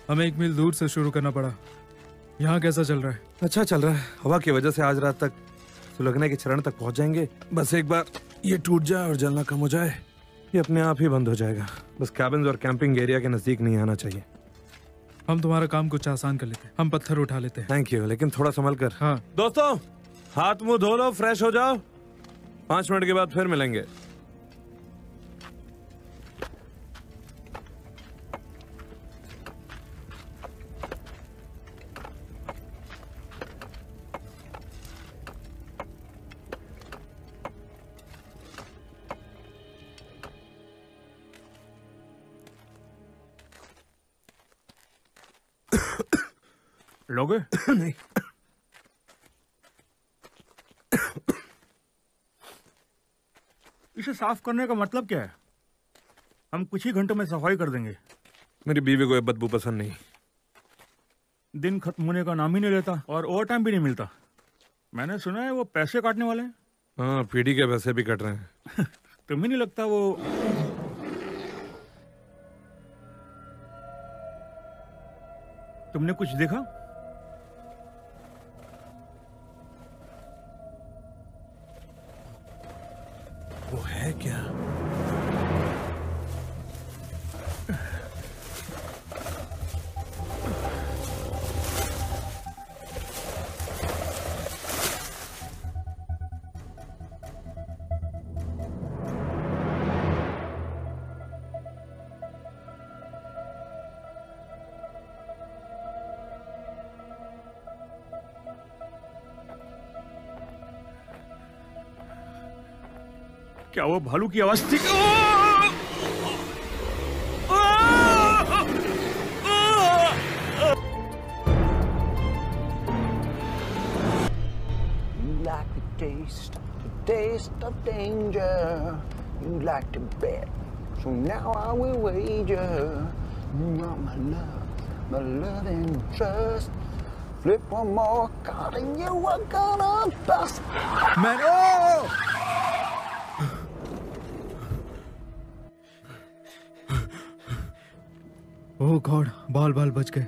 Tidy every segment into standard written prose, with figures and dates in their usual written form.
हमें 1 मील दूर से शुरू करना पड़ा। यहाँ कैसा चल रहा है? अच्छा चल रहा है। हवा की वजह से आज रात तक सुलगने के चरण तक पहुंच जाएंगे। बस एक बार ये टूट जाए और जलना कम हो जाए, ये अपने आप ही बंद हो जाएगा। बस कैबिन्स और कैंपिंग एरिया के नजदीक नहीं आना चाहिए। हम तुम्हारा काम कुछ आसान कर लेते हैं। हम पत्थर उठा लेते हैं। थैंक यू, लेकिन थोड़ा संभल कर। हाँ दोस्तों, हाथ मुंह धो लो, फ्रेश हो जाओ। 5 मिनट के बाद फिर मिलेंगे। लोगे? नहीं। इसे साफ करने का मतलब क्या है? हम कुछ ही घंटों में सफाई कर देंगे। मेरी बीवी को ये बदबू पसंद नहीं। दिन खत्म होने का नाम ही नहीं लेता और ओवर टाइम भी नहीं मिलता। मैंने सुना है वो पैसे काटने वाले हैं। हाँ, पीढ़ी के पैसे भी कट रहे हैं। तुम्हें नहीं लगता वो तुमने कुछ देखा? वो है क्या? क्या वो भालू की आवाज थी? You like the taste of danger. You like to bet, so now I will wager. You are my love and trust. Flip one more card and you are gonna bust. Man, oh! Oh God, बाल बाल बच गए।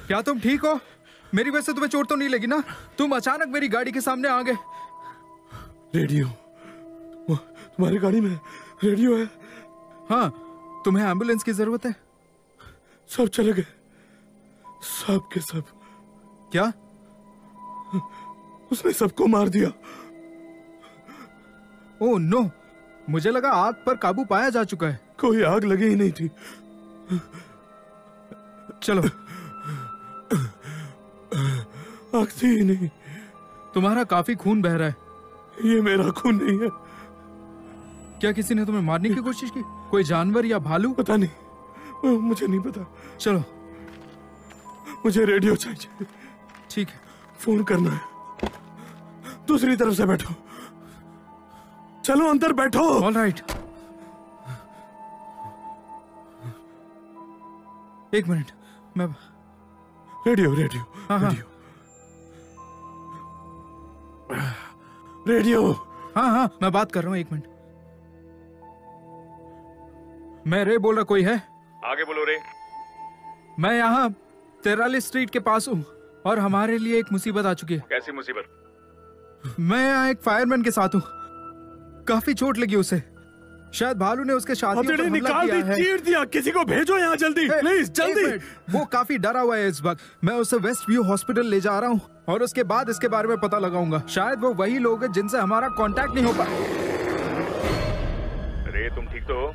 क्या तुम ठीक हो? मेरी वजह से तुम्हें चोट तो नहीं लगी ना? तुम अचानक मेरी गाड़ी के सामने आ गए। रेडियो, तुम्हारी गाड़ी में रेडियो है? हाँ, तुम्हें एम्बुलेंस की जरूरत है? सब चले गए, सब के सब। क्या? उसने सबको मार दिया। ओह नो, मुझे लगा आग पर काबू पाया जा चुका है। कोई आग लगी ही नहीं थी। चलो। आग थी ही नहीं। तुम्हारा काफी खून बह रहा है। ये मेरा खून नहीं है। क्या किसी ने तुम्हें मारने की कोशिश की? कोई जानवर या भालू? पता नहीं, मुझे नहीं पता। चलो, मुझे रेडियो चाहिए। ठीक है, फोन करना है। दूसरी तरफ से बैठो। चलो अंदर बैठो। All right. एक मिनट, मैं रेडियो रेडियो हाँ, रेडियो रेडियो। हाँ हाँ, मैं बात कर रहा हूँ। एक मिनट। मैं रे बोल रहा, कोई है? आगे बोलो रे। मैं यहाँ 43 स्ट्रीट के पास हूँ और हमारे लिए एक मुसीबत आ चुकी है। कैसी मुसीबत? मैं यहाँ एक फायरमैन के साथ हूँ। काफी चोट लगी उसे। शायद भालू ने उसके साथियों पर हमला निकाल किया दी, है। चीर दिया। किसी को भेजो यहाँ जल्दी, प्लीज जल्दी। वो काफी डरा हुआ है इस वक्त। मैं उसे वेस्ट व्यू हॉस्पिटल ले जा रहा हूँ और उसके बाद इसके बारे में पता लगाऊंगा। शायद वो वही लोग हैं जिनसे हमारा कांटेक्ट नहीं हो पा। रे, तुम ठीक तो हो?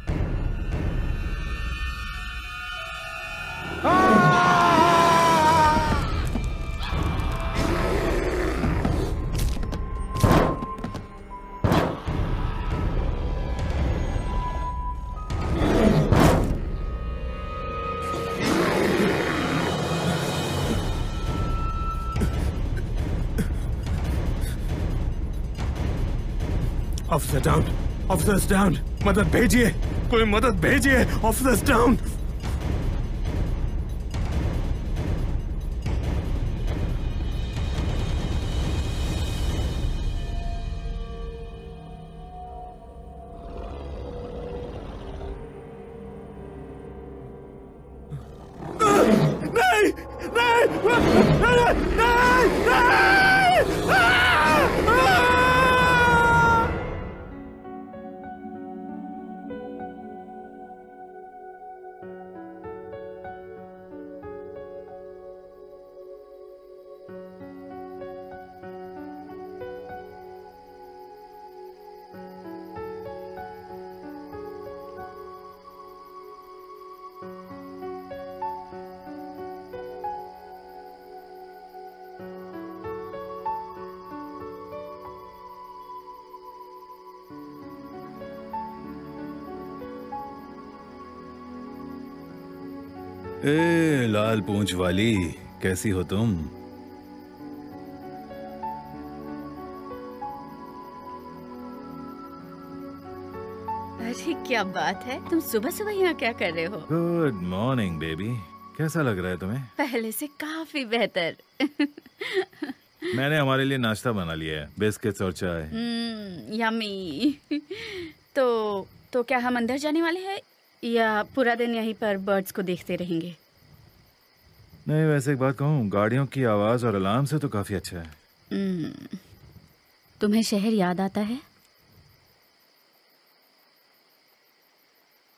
Officer down, officers down. मदद भेजिए, कोई मदद भेजिए। Officers down. ए लाल पूंछ वाली, कैसी हो तुम? अरे क्या बात है, तुम सुबह सुबह यहाँ क्या कर रहे हो? गुड मॉर्निंग बेबी, कैसा लग रहा है तुम्हें? पहले से काफी बेहतर। मैंने हमारे लिए नाश्ता बना लिया है, बिस्किट्स और चाय। यम्मी। तो क्या हम अंदर जाने वाले हैं या पूरा दिन यहीं पर बर्ड्स को देखते रहेंगे? नहीं, वैसे एक बात कहूँ, गाड़ियों की आवाज और अलार्म से तो काफी अच्छा है। तुम्हें शहर याद आता है?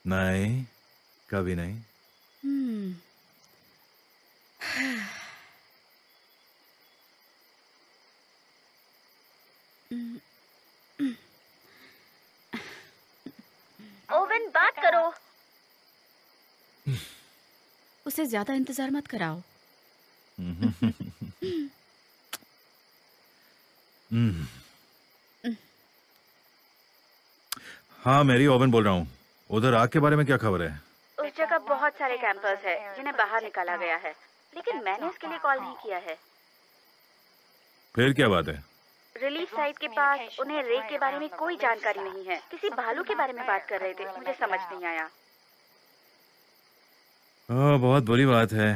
नहीं, कभी नहीं। ओवन, बात करो। उसे ज्यादा इंतजार मत कराओ। हाँ मेरी, ओवन बोल रहा हूँ। उधर आग के बारे में क्या खबर है? उस जगह बहुत सारे कैंपर्स हैं जिन्हें बाहर निकाला गया है, लेकिन मैंने उसके लिए कॉल नहीं किया है। फिर क्या बात है? रिलीज साइट के पास उन्हें रेक के बारे में कोई जानकारी नहीं है। किसी भालू के बारे में बात कर रहे थे, मुझे समझ नहीं आया। बहुत बुरी बात है।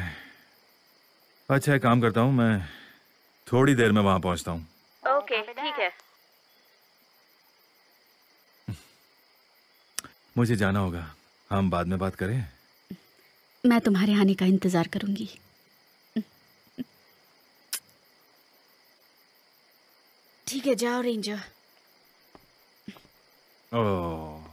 अच्छा, एक काम करता हूँ, मैं थोड़ी देर में वहां पहुंचता हूँ। ओके, ठीक है। मुझे जाना होगा, हम बाद में बात करें। मैं तुम्हारे आने का इंतजार करूंगी। ठीक है, जाओ रेंजर। ओह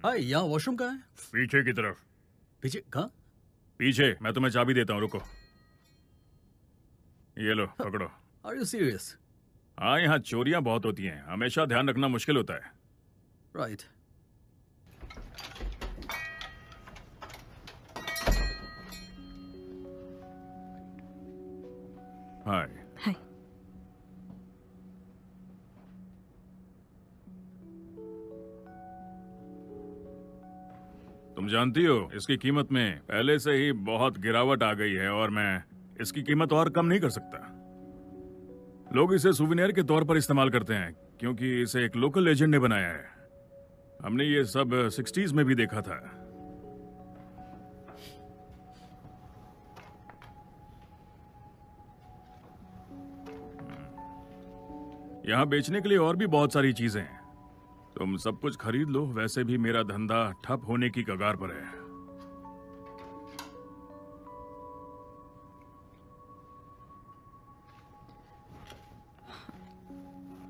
हाय, यहाँ वॉशरूम कहाँ है? पीछे की तरफ। पीछे कहाँ? पीछे, मैं तुम्हें चाबी देता हूँ, रुको। ये लो, पकड़ो। Are you serious? हाँ, यहाँ चोरियां बहुत होती हैं, हमेशा ध्यान रखना मुश्किल होता है। राइट। हाय। हाय। तुम जानती हो, इसकी कीमत में पहले से ही बहुत गिरावट आ गई है और मैं इसकी कीमत और कम नहीं कर सकता। लोग इसे सुवेनियर के तौर पर इस्तेमाल करते हैं क्योंकि इसे एक लोकल लेजेंड ने बनाया है। हमने ये सब 60s में भी देखा था। यहाँ बेचने के लिए और भी बहुत सारी चीजें हैं। तुम सब कुछ खरीद लो, वैसे भी मेरा धंधा ठप होने की कगार पर है।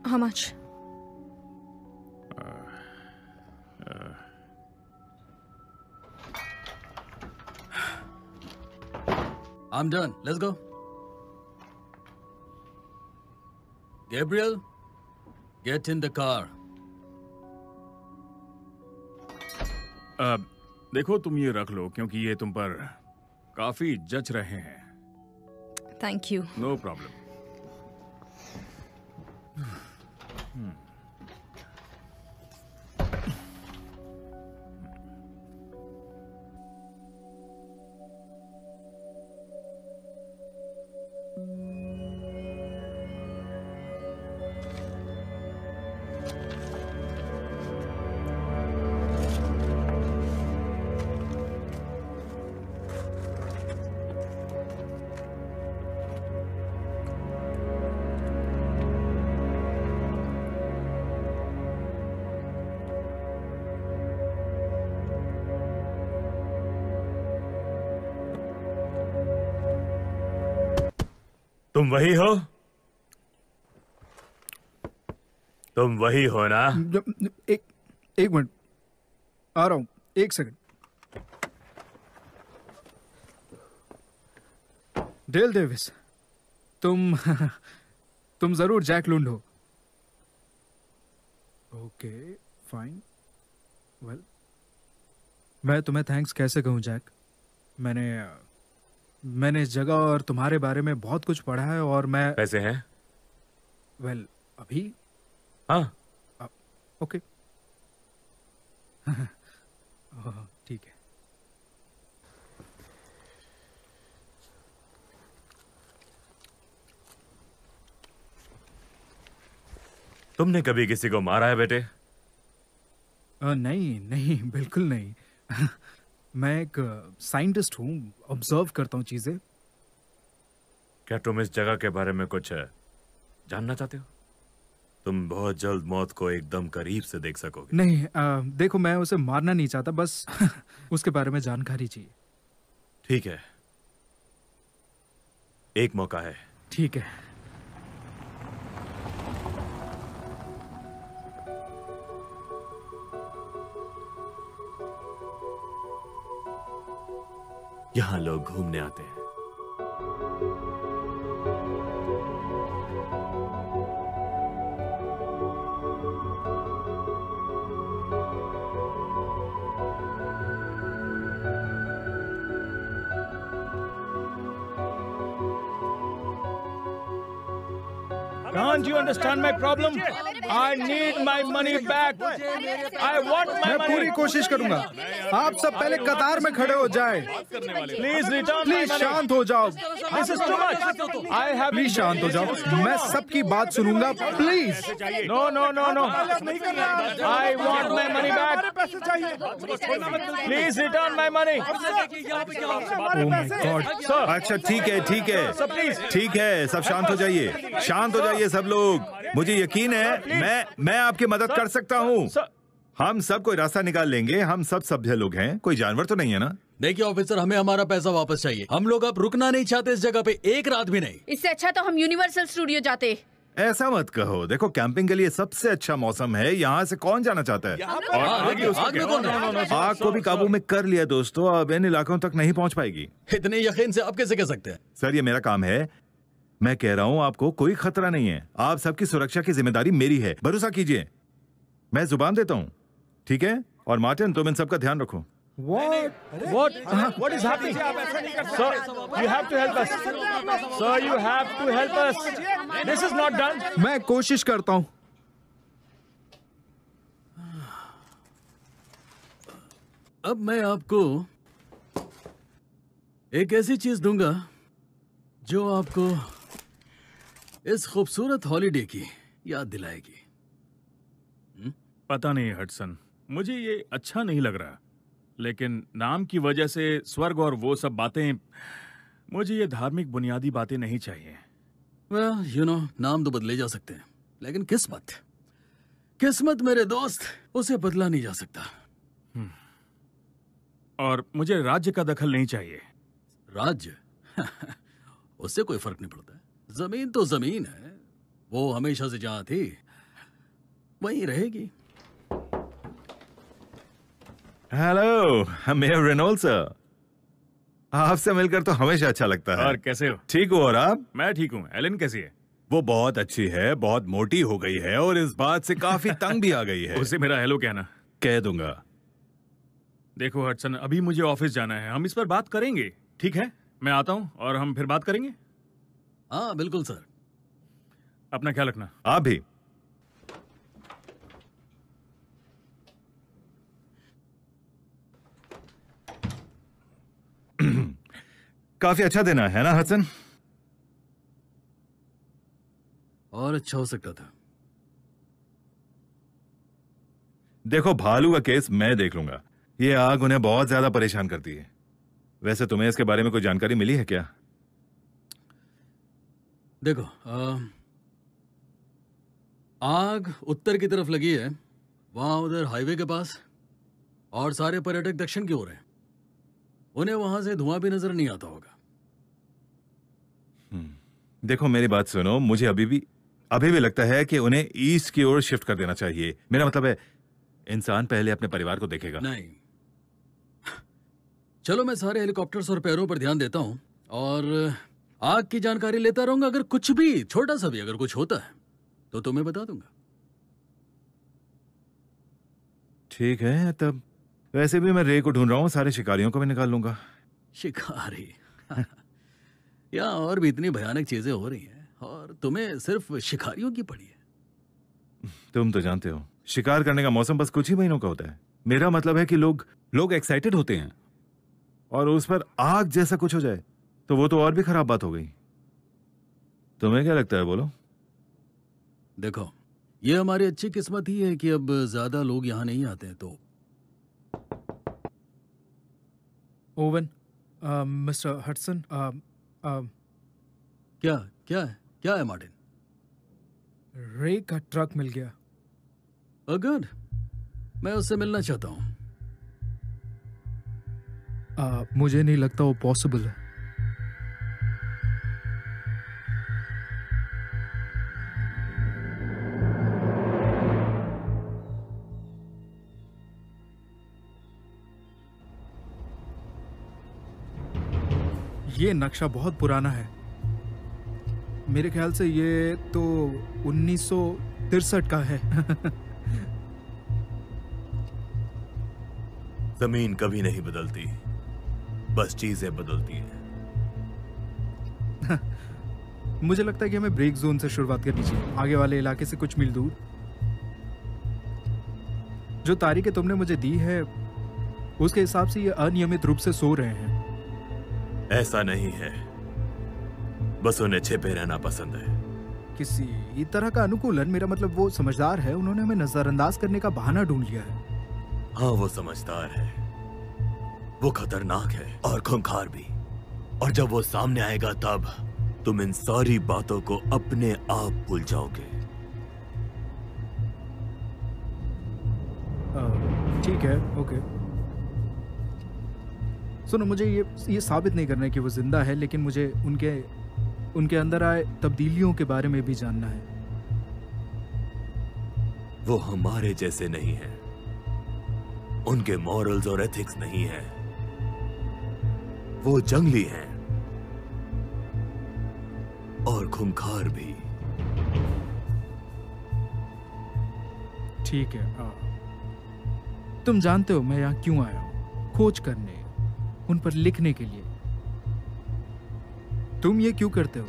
How much? I'm done. Let's go. Gabriel, get in the car. देखो, तुम ये रख लो क्योंकि ये तुम पर काफी जच रहे हैं। Thank you. No problem. तुम वही हो? तुम वही हो ना? एक मिनट, आ रहा हूं, एक सेकंड। डेल डेविस, तुम जरूर जैक लुंड हो। Okay, fine. वेल, मैं तुम्हें थैंक्स कैसे कहूं जैक? मैंने मैंने इस जगह और तुम्हारे बारे में बहुत कुछ पढ़ा है और मैं पैसे हैं? वेल अभी हाँ। ओके ठीक है। तुमने कभी किसी को मारा है बेटे? नहीं नहीं बिल्कुल नहीं। मैं एक साइंटिस्ट हूँ, ऑब्जर्व करता हूँ चीजें। क्या तुम इस जगह के बारे में कुछ जानना चाहते हो? तुम बहुत जल्द मौत को एकदम करीब से देख सकोगे। नहीं देखो, मैं उसे मारना नहीं चाहता, बस उसके बारे में जानकारी चाहिए। ठीक है, एक मौका है। ठीक है। यहां लोग घूमने आते हैं। Can't you understand my problem? I need my money back. I want my मैं money. पूरी कोशिश करूंगा। आप सब पहले कतार में खड़े हो जाए। Please return my please money. शांत हो जाओ। This is too much. I have. Please शांत हो जाओ, मैं सबकी बात सुनूंगा। Please. No, no, no, no. I want my money back. Please return my money. Oh my God. Sir. अच्छा ठीक है ठीक है Sir, please. ठीक है, सब शांत हो जाइए, शांत हो जाइए सब लोग। मुझे यकीन है मैं आपकी मदद कर सकता हूँ। Sir. हम सब कोई रास्ता निकाल लेंगे, हम सब सभ्य लोग हैं, कोई जानवर तो नहीं है ना? देखिए ऑफिसर, हमें हमारा पैसा वापस चाहिए। हम लोग अब रुकना नहीं चाहते इस जगह पे एक रात भी नहीं। इससे अच्छा तो हम यूनिवर्सल स्टूडियो जाते। ऐसा मत कहो, देखो कैंपिंग के लिए सबसे अच्छा मौसम है, यहाँ से कौन जाना चाहता है? आग में कौन है? आग को भी काबू में कर लिया दोस्तों, अब इन इलाकों तक नहीं पहुँच पाएगी। इतने यकीन से आप कैसे कह सकते हैं? सर ये मेरा काम है, मैं कह रहा हूँ आपको कोई खतरा नहीं है, आप सबकी सुरक्षा की जिम्मेदारी मेरी है, भरोसा कीजिए, मैं जुबान देता हूँ, ठीक है? और मार्टिन तुम इन सबका ध्यान रखो। What is happening? Sir, you have to help us. Sir, you have to help us. This is not done. मैं कोशिश करता हूँ। अब मैं आपको एक ऐसी चीज दूंगा जो आपको इस खूबसूरत हॉलिडे की याद दिलाएगी। पता नहीं हडसन, मुझे ये अच्छा नहीं लग रहा, लेकिन नाम की वजह से स्वर्ग और वो सब बातें, मुझे ये धार्मिक बुनियादी बातें नहीं चाहिए। Well, you know, नाम तो बदले जा सकते हैं, लेकिन किस्मत मेरे दोस्त, उसे बदला नहीं जा सकता। और मुझे राज्य का दखल नहीं चाहिए। राज्य? उससे कोई फर्क नहीं पड़ता। जमीन तो जमीन है, वो हमेशा से जहां थी वहीं रहेगी। हेलो मेयर रेनॉल्ड सर, आपसे मिलकर तो हमेशा अच्छा लगता है। और कैसे हो? ठीक हो? और आप? मैं ठीक हूँ। एलन कैसी है? वो बहुत अच्छी है, बहुत मोटी हो गई है और इस बात से काफी तंग भी आ गई है। उसे मेरा हेलो कहना। कह दूंगा। देखो हडसन, अभी मुझे ऑफिस जाना है, हम इस पर बात करेंगे, ठीक है? मैं आता हूँ और हम फिर बात करेंगे। हाँ बिल्कुल सर। अपना ख्याल रखना। आप भी। काफी अच्छा देना है ना हसन? और अच्छा हो सकता था। देखो भालू का केस मैं देख लूंगा, ये आग उन्हें बहुत ज्यादा परेशान करती है। वैसे तुम्हें इसके बारे में कोई जानकारी मिली है क्या? देखो आग उत्तर की तरफ लगी है, वहां उधर हाईवे के पास, और सारे पर्यटक दक्षिण की ओर हैं। उन्हें वहां से धुआं भी नजर नहीं आता होगा। देखो मेरी बात सुनो, मुझे अभी भी लगता है कि उन्हें ईस्ट की ओर शिफ्ट कर देना चाहिए। मेरा मतलब है इंसान पहले अपने परिवार को देखेगा। नहीं, चलो मैं सारे हेलीकॉप्टर्स और पैरों पर ध्यान देता हूं और आग की जानकारी लेता रहूंगा। अगर कुछ भी छोटा सा भी अगर कुछ होता है तो तुम्हें बता दूंगा। ठीक है, तब वैसे भी मैं रे को ढूंढ रहा हूँ, सारे शिकारियों को भी निकाल लूंगा। शिकारी? यहाँ और भी इतनी भयानक चीजें हो रही हैं और तुम्हें सिर्फ शिकारियों की पड़ी है। तुम तो जानते हो शिकार करने का मौसम बस कुछ ही महीनों का होता है। मेरा मतलब है कि लोग एक्साइटेड होते हैं और उस पर आग जैसा कुछ हो जाए तो वो तो और भी खराब बात हो गई। तुम्हें क्या लगता है, बोलो? देखो, ये हमारी अच्छी किस्मत ही है कि अब ज्यादा लोग यहाँ नहीं आते हैं। तो ओवन, मिस्टर हडसन, क्या है मार्टिन? रे का ट्रक मिल गया। गुड, मैं उससे मिलना चाहता हूँ। मुझे नहीं लगता वो पॉसिबल है। ये नक्शा बहुत पुराना है। मेरे ख्याल से ये तो 1963 का है। जमीन कभी नहीं बदलती, बस चीजें बदलती हैं। मुझे लगता है कि हमें ब्रेक जोन से शुरुआत करनी चाहिए, आगे वाले इलाके से कुछ मील दूर। जो तारीखें तुमने मुझे दी है उसके हिसाब से ये अनियमित रूप से सो रहे हैं। ऐसा नहीं है, बस उन्हें छिपे रहना पसंद है। किसी तरह का अनुकूलन, मेरा मतलब वो समझदार है, उन्होंने हमें नजरअंदाज करने का बहाना ढूंढ लिया है। हाँ, वो समझदार है, वो खतरनाक है और खूंखार भी। और जब वो सामने आएगा तब तुम इन सारी बातों को अपने आप भूल जाओगे। ठीक है, ओके। सुनो, मुझे ये साबित नहीं करना है कि वो जिंदा है, लेकिन मुझे उनके अंदर आए तब्दीलियों के बारे में भी जानना है। वो हमारे जैसे नहीं है, उनके मॉरल्स और एथिक्स नहीं है, वो जंगली हैं और खूंखार भी। ठीक है, तुम जानते हो मैं यहाँ क्यों आया हूँ? खोज करने, उन पर लिखने के लिए। तुम ये क्यों करते हो?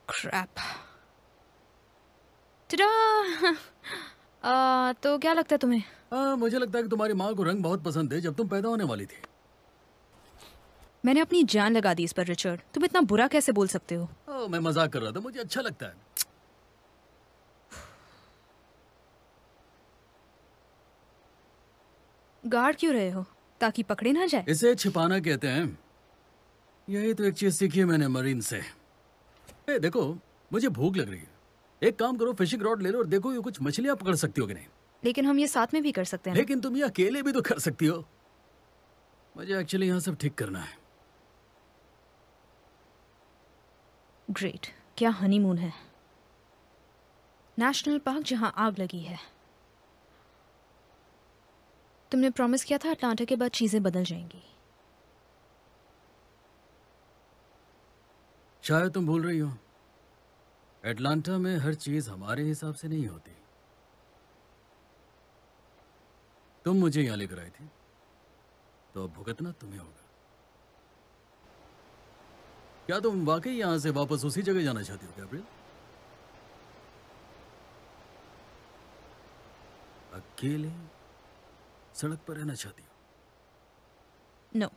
क्रैप। तो क्या लगता है तुम्हें? मुझे लगता है कि तुम्हारी माँ को रंग बहुत पसंद थे जब तुम पैदा होने वाली थी। मैंने अपनी जान लगा दी इस पर रिचर्ड, तुम इतना बुरा कैसे बोल सकते हो? मैं मजाक कर रहा था, मुझे अच्छा लगता है। गार्ड क्यों रहे हो? ताकि पकड़े ना जाए? इसे छिपाना कहते हैं। यही तो एक चीज सीखी है मैंने मरीन से। देखो, मुझे भूख लग रही है, एक काम करो, फिशिंग रॉड ले लो और देखो ये कुछ मछलियां पकड़ सकती हो कि नहीं। लेकिन हम ये साथ में भी कर सकते हैं। लेकिन तुम ये अकेले भी तो कर सकती हो। मुझे एक्चुअली यहाँ सब ठीक करना है। ग्रेट, क्या हनीमून है। नेशनल पार्क जहाँ आग लगी है। तुमने प्रॉमिस किया था अटलांटा के बाद चीजें बदल जाएंगी। शायद तुम भूल रही हो, एटलांटा में हर चीज हमारे हिसाब से नहीं होती। तुम मुझे यहाँ लेकर आई थी, तो अब भुगतना तुम्हें होगा। क्या तुम वाकई यहाँ से वापस उसी जगह जाना चाहती हो गैब्रियल? अकेले सड़क पर रहना चाहती हो? नो।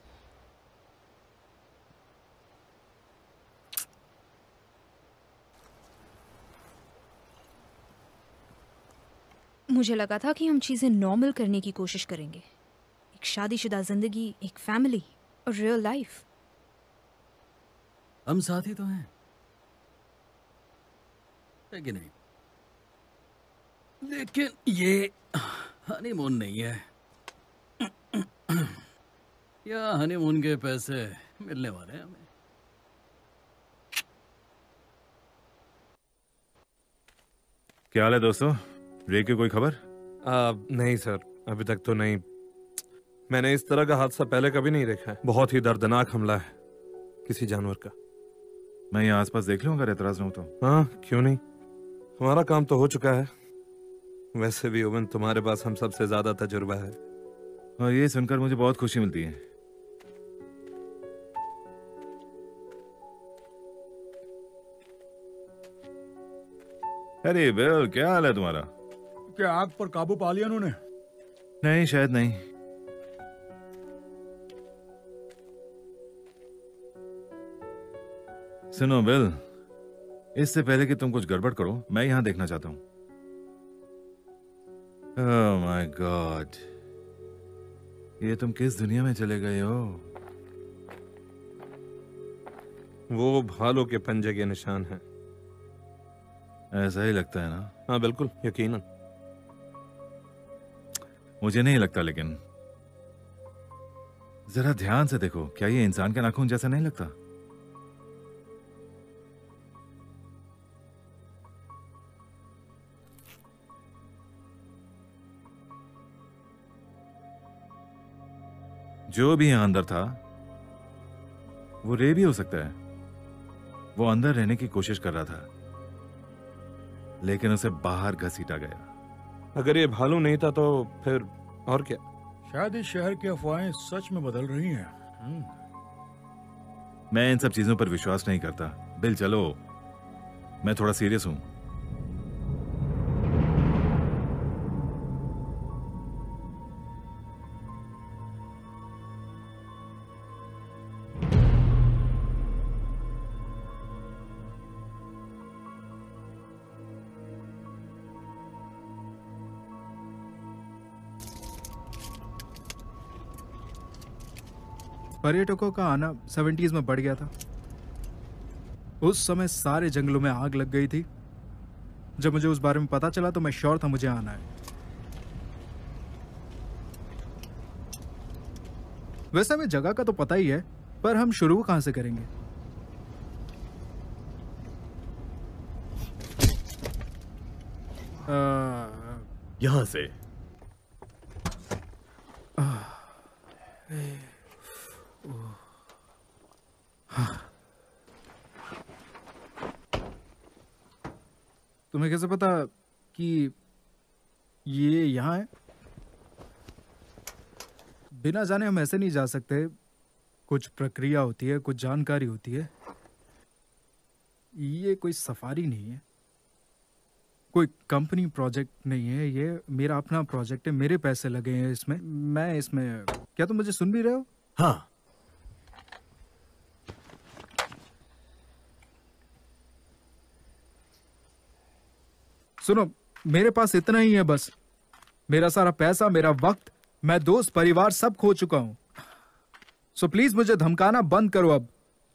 मुझे लगा था कि हम चीजें नॉर्मल करने की कोशिश करेंगे। एक शादीशुदा जिंदगी, एक फैमिली और रियल लाइफ। हम साथ ही तो हैं, है कि नहीं? लेकिन ये हनीमून नहीं है। या हनीमून के पैसे मिलने वाले हैं हमें। क्या हाल है दोस्तों? रे की कोई खबर? नहीं सर, अभी तक तो नहीं। मैंने इस तरह का हादसा पहले कभी नहीं देखा है। बहुत ही दर्दनाक हमला है किसी जानवर का। मैं यहाँ आसपास देख लूँ अगर एतराज ना हो तो। हाँ, क्यों नहीं, हमारा काम तो हो चुका है। वैसे भी ओवन, तुम्हारे पास हम सबसे ज्यादा तजुर्बा है। और ये सुनकर मुझे बहुत खुशी मिलती है। अरे बिल, क्या हाल है तुम्हारा? क्या आग पर काबू पा लिया उन्होंने? नहीं, शायद नहीं। सुनो बिल, इससे पहले कि तुम कुछ गड़बड़ करो, मैं यहां देखना चाहता हूं। ओह माय गॉड, ये तुम किस दुनिया में चले गए हो? वो भालू के पंजे के निशान हैं। ऐसा ही लगता है ना? हाँ बिल्कुल, यकीनन। मुझे नहीं लगता, लेकिन जरा ध्यान से देखो, क्या ये इंसान के नाखून जैसा नहीं लगता? जो भी यहां अंदर था वो रे भी हो सकता है। वो अंदर रहने की कोशिश कर रहा था, लेकिन उसे बाहर घसीटा गया। अगर ये भालू नहीं था तो फिर और क्या? शायद इस शहर की अफवाहें सच में बदल रही हैं। मैं इन सब चीजों पर विश्वास नहीं करता। बिल चलो, मैं थोड़ा सीरियस हूं। पर्यटकों का आना 70s में बढ़ गया था। उस समय सारे जंगलों में आग लग गई थी। जब मुझे उस बारे में पता चला तो मैं श्योर था मुझे आना है। वैसे हमें जगह का तो पता ही है, पर हम शुरू कहां से करेंगे? यहां से। तुम्हें कैसे पता कि ये यहाँ है? बिना जाने हम ऐसे नहीं जा सकते। कुछ प्रक्रिया होती है, कुछ जानकारी होती है। ये कोई सफारी नहीं है, कोई कंपनी प्रोजेक्ट नहीं है। ये मेरा अपना प्रोजेक्ट है, मेरे पैसे लगे हैं इसमें। मैं इसमें, क्या तुम मुझे सुन भी रहे हो? हाँ। सुनो, मेरे पास इतना ही है बस। मेरा सारा पैसा, मेरा वक्त, मैं दोस्त, परिवार सब खो चुका हूं। सो प्लीज मुझे धमकाना बंद करो अब।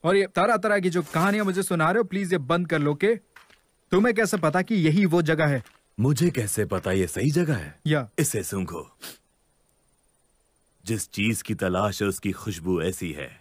और ये तरह तरह की जो कहानियां मुझे सुना रहे हो, प्लीज ये बंद कर लो। के तुम्हें कैसे पता कि यही वो जगह है? मुझे कैसे पता ये सही जगह है? या इसे सूंघो। जिस चीज की तलाश है उसकी खुशबू ऐसी है।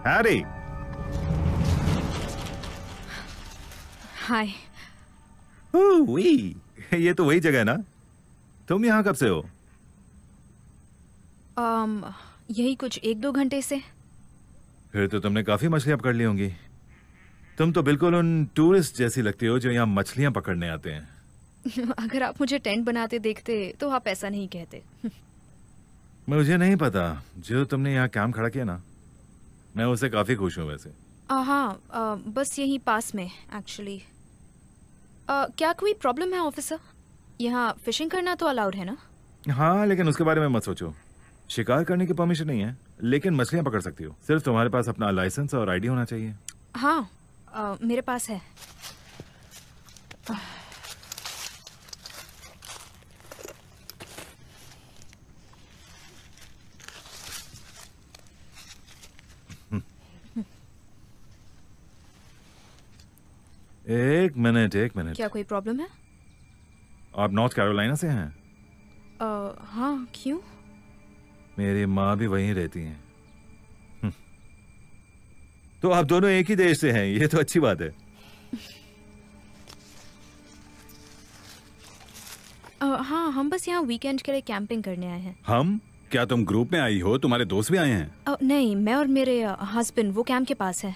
हैरी, हाय। ये तो वही जगह है ना? तुम यहाँ कब से हो? यही कुछ 1-2 घंटे से। फिर तो तुमने काफी मछलियां पकड़ ली होंगी। तुम तो बिल्कुल उन टूरिस्ट जैसी लगती हो जो यहाँ मछलियां पकड़ने आते हैं। अगर आप मुझे टेंट बनाते देखते तो आप ऐसा नहीं कहते। मुझे नहीं पता, जो तुमने यहाँ कैंप खड़ा किया ना, मैं उससे काफी खुश हूँ वैसे। हाँ, बस यहीं पास में एक्चुअली। क्या कोई प्रॉब्लम है ऑफिसर? यहाँ फिशिंग करना तो अलाउड है ना? हाँ, लेकिन उसके बारे में मत सोचो। शिकार करने की परमिशन नहीं है, लेकिन मछलियां पकड़ सकती हो। सिर्फ तुम्हारे पास अपना लाइसेंस और आईडी होना चाहिए। हाँ, मेरे पास है। एक मिनट। क्या कोई प्रॉब्लम है? आप नॉर्थ कैरोलिना से हैं? हाँ, क्यों? मेरी माँ भी वहीं रहती हैं। तो आप दोनों एक ही देश से हैं, ये तो अच्छी बात है। हाँ, हम बस यहाँ वीकेंड के लिए कैंपिंग करने आए हैं। हम? क्या तुम ग्रुप में आई हो? तुम्हारे दोस्त भी आए हैं? नहीं, मैं और मेरे हस्बैंड वो कैंप के पास है।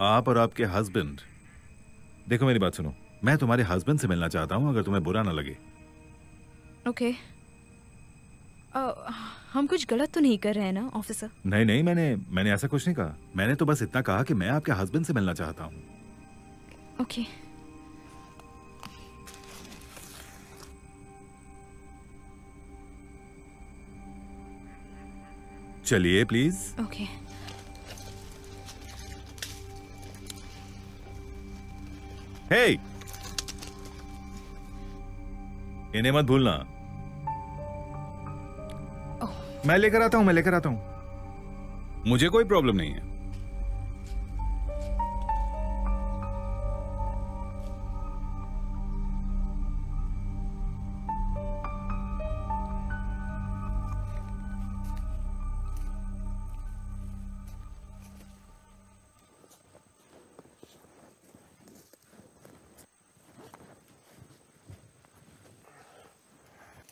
आप और आपके हस्बैंड? देखो मेरी बात सुनो, मैं तुम्हारे हस्बैंड से मिलना चाहता हूँ, अगर तुम्हें बुरा ना लगे। ओके। हम कुछ गलत तो नहीं कर रहे हैं ना ऑफिसर? नहीं, मैंने ऐसा कुछ नहीं कहा। मैंने तो बस इतना कहा कि मैं आपके हस्बैंड से मिलना चाहता हूँ। ओके। चलिए प्लीज। ओके। हे, इन्हें मत भूलना। मैं लेकर आता हूं। मुझे कोई प्रॉब्लम नहीं है।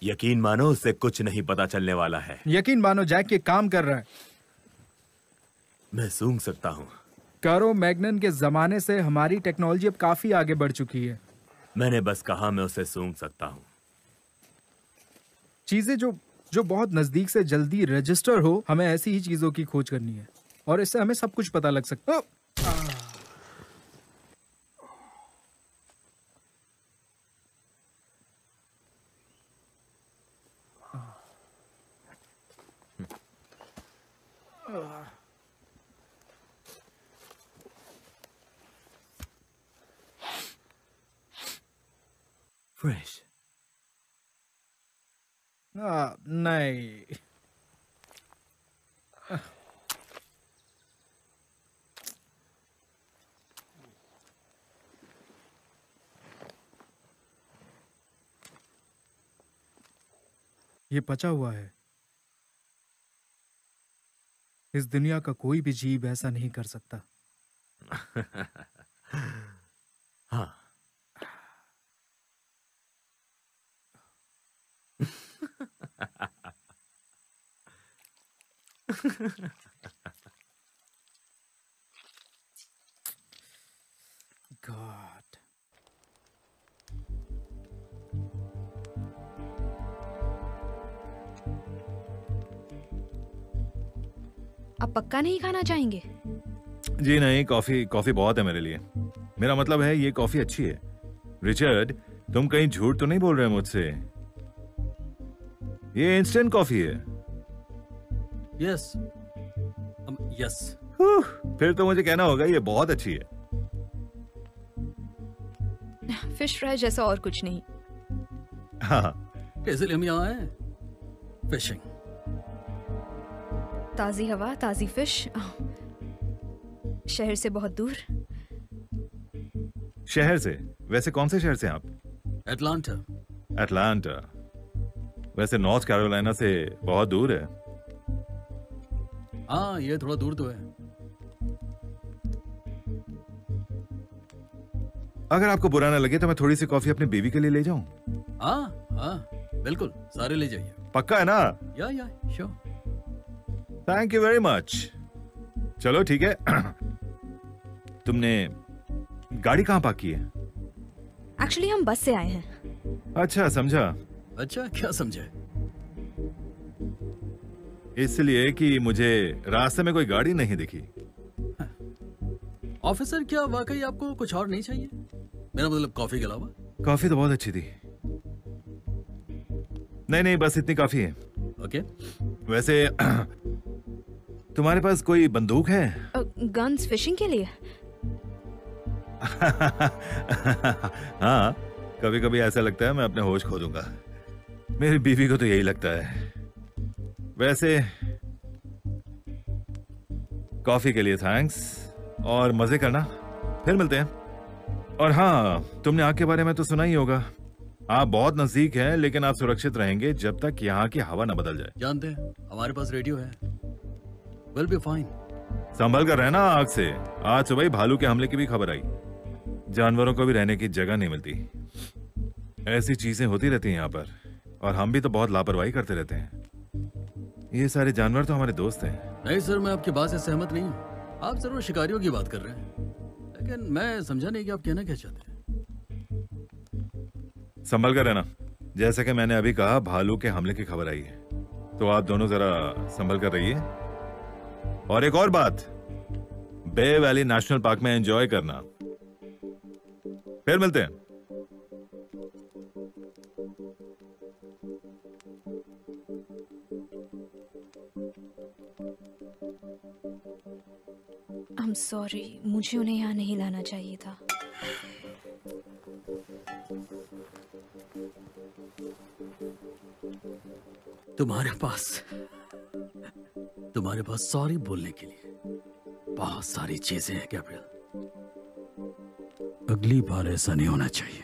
यकीन मानो उससे कुछ नहीं पता चलने वाला है। यकीन मानो जैक ये काम कर रहा है। मैं सूंघ सकता हूँ। कारो मैग्नन के जमाने से हमारी टेक्नोलॉजी अब काफी आगे बढ़ चुकी है। मैंने बस कहा मैं उसे सूंघ सकता हूँ। चीजें जो बहुत नजदीक से जल्दी रजिस्टर हो, हमें ऐसी ही चीजों की खोज करनी है और इससे हमें सब कुछ पता लग सकता है। फ्रेश। नहीं। ये पचा हुआ है। इस दुनिया का कोई भी जीव ऐसा नहीं कर सकता। हाँ। God. आप पक्का नहीं खाना चाहेंगे? जी नहीं, कॉफी बहुत है मेरे लिए। मेरा मतलब है ये कॉफी अच्छी है। रिचर्ड, तुम कहीं झूठ तो नहीं बोल रहे मुझसे? ये इंस्टेंट कॉफी है। यस। यस। फिर तो मुझे कहना होगा ये बहुत अच्छी है। फिश फ्राई जैसा और कुछ नहीं। हाँ। इसलिए हम यहाँ आए फिशिंग। ताजी हवा, ताजी फिश, शहर से बहुत दूर। शहर से? वैसे कौन से शहर से आप? एटलांटा। वैसे नॉर्थ कैरोलिना से बहुत दूर है। हाँ, ये थोड़ा दूर तो है। अगर आपको बुरा ना लगे तो मैं थोड़ी सी कॉफी अपनी बीवी के लिए ले जाऊं? हाँ, बिल्कुल, सारे ले जाइए। पक्का है ना? या sure. Thank you very much. चलो ठीक है। तुमने गाड़ी कहाँ पार्क की है? एक्चुअली हम बस से आए हैं। अच्छा, समझा। अच्छा, क्या समझे? इसलिए कि मुझे रास्ते में कोई गाड़ी नहीं दिखी। ऑफिसर, क्या वाकई आपको कुछ और नहीं चाहिए? मेरा मतलब कॉफी के अलावा। कॉफी तो बहुत अच्छी थी। नहीं, बस इतनी काफी है। ओके। वैसे तुम्हारे पास कोई बंदूक है? गन्स फिशिंग के लिए? हाँ, कभी कभी ऐसा लगता है मैं अपने होश खो दूंगा। मेरी बीवी को तो यही लगता है। वैसे कॉफी के लिए थैंक्स और मजे करना, फिर मिलते हैं। और हाँ, तुमने आग के बारे में तो सुना ही होगा। आप बहुत नजदीक हैं, लेकिन आप सुरक्षित रहेंगे जब तक यहाँ की हवा न बदल जाए। जानते हैं, हमारे पास रेडियो है। Will be fine. संभल कर रहना आग से। आज सुबह ही भालू के हमले की भी खबर आई। जानवरों को भी रहने की जगह नहीं मिलती। ऐसी चीजें होती रहती हैं यहाँ पर, और हम भी तो बहुत लापरवाही करते रहते हैं। ये सारे जानवर तो हमारे दोस्त हैं। नहीं सर, मैं आपकी बात से सहमत नहीं हूँ। आप जरूर शिकारियों की बात कर रहे हैं, लेकिन मैं समझा नहीं कि आप कहना क्या चाहते हैं। संभल कर रहना। जैसे कि मैंने अभी कहा, भालू के हमले की खबर आई है, तो आप दोनों जरा संभल कर रहिए। और एक और बात, बे वैली नेशनल पार्क में एंजॉय करना। फिर मिलते हैं। I'm sorry, मुझे उन्हें यहाँ नहीं लाना चाहिए था। तुम्हारे पास सॉरी बोलने के लिए बहुत सारी चीजें हैं गैब्रियल। अगली बार ऐसा नहीं होना चाहिए।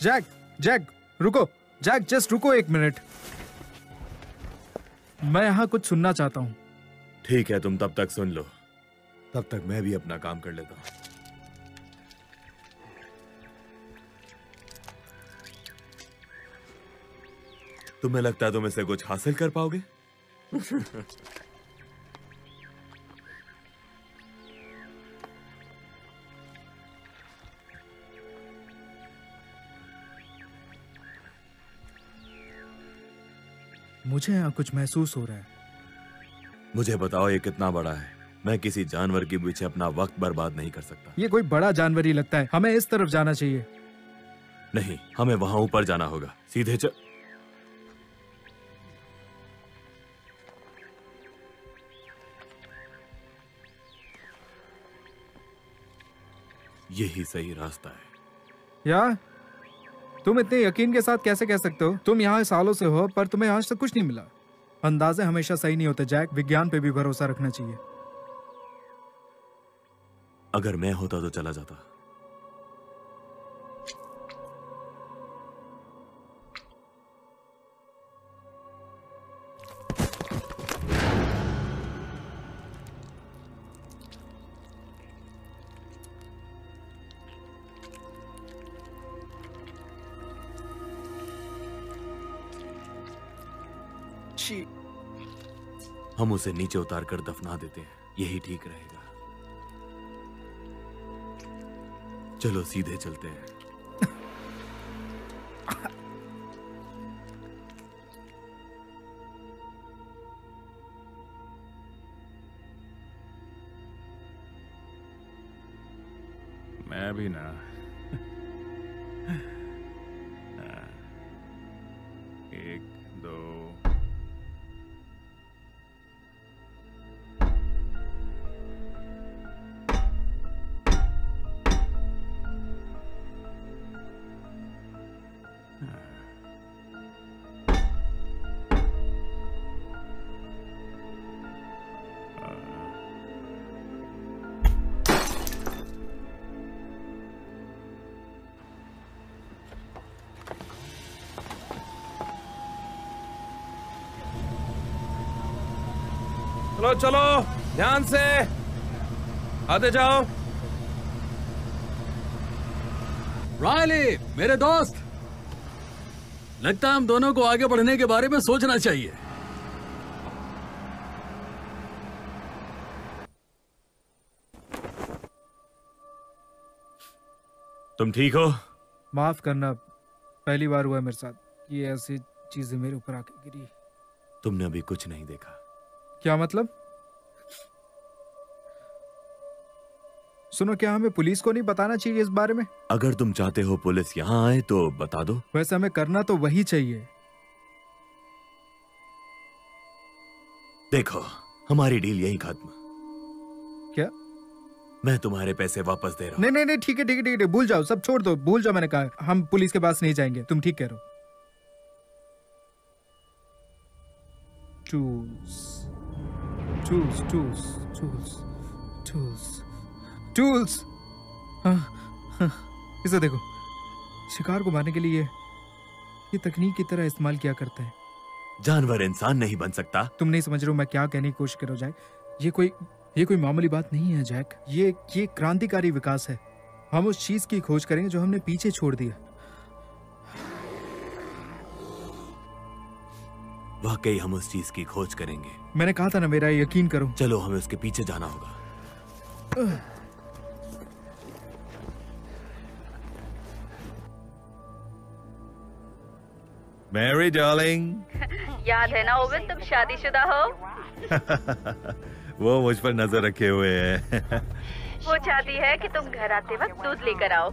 जैक, जैक रुको। जैक जस्ट रुको 1 मिनट। मैं यहाँ कुछ सुनना चाहता हूँ। ठीक है, तुम तब तक सुन लो, तब तक मैं भी अपना काम कर लेता हूँ। तुम्हें लगता है तुम इससे कुछ हासिल कर पाओगे? मुझे यहाँ कुछ महसूस हो रहा है। मुझे बताओ, ये कितना बड़ा है? मैं किसी जानवर के पीछे अपना वक्त बर्बाद नहीं कर सकता। ये कोई बड़ा जानवर ही लगता है। हमें इस तरफ जाना चाहिए। नहीं, हमें वहां ऊपर जाना होगा। सीधे यही सही रास्ता है। यार, तुम इतने यकीन के साथ कैसे कह सकते हो? तुम यहाँ सालों से हो, पर तुम्हें आज तक कुछ नहीं मिला। अंदाजे हमेशा सही नहीं होते जैक। विज्ञान पे भी भरोसा रखना चाहिए। अगर मैं होता तो चला जाता। हम उसे नीचे उतार कर दफना देते हैं, यही ठीक रहेगा। चलो सीधे चलते हैं। मैं भी ना। एक दो। चलो चलो, ध्यान से आते जाओ। रायली, मेरे दोस्त, लगता है हम दोनों को आगे बढ़ने के बारे में सोचना चाहिए। तुम ठीक हो? माफ करना, पहली बार हुआ है मेरे साथ। ये ऐसी चीजें मेरे ऊपर आके गिरी। तुमने अभी कुछ नहीं देखा। क्या मतलब? सुनो, क्या हमें पुलिस को नहीं बताना चाहिए इस बारे में? अगर तुम चाहते हो पुलिस यहाँ आए तो बता दो। वैसे हमें करना तो वही चाहिए। देखो, हमारी डील यही खत्म। क्या? मैं तुम्हारे पैसे वापस दे रहा हूँ। नहीं नहीं नहीं, ठीक है ठीक है ठीक है, भूल जाओ, सब छोड़ दो, भूल जाओ। मैंने कहा हम पुलिस के पास नहीं जाएंगे। तुम ठीक कह रहे हो। Tools tools tools tools tools tools. हाँ, इसे देखो, शिकार को मारने के लिए ये तकनीक की तरह इस्तेमाल किया करते हैं। जानवर इंसान नहीं बन सकता। तुम नहीं समझ रहे हो मैं क्या कहने की कोशिश कर रहा हूं जैक। ये कोई मामूली बात नहीं है जैक। ये क्रांतिकारी विकास है। हम उस चीज की खोज करेंगे जो हमने पीछे छोड़ दिया। वाकई हम उस चीज की खोज करेंगे। मैंने कहा था ना, मेरा यकीन करो। चलो, हमें उसके पीछे जाना होगा। Mary darling. याद है ना ओवन, तुम शादीशुदा हो? वो मुझ पर नजर रखे हुए है। वो चाहती है कि तुम घर आते वक्त दूध लेकर आओ।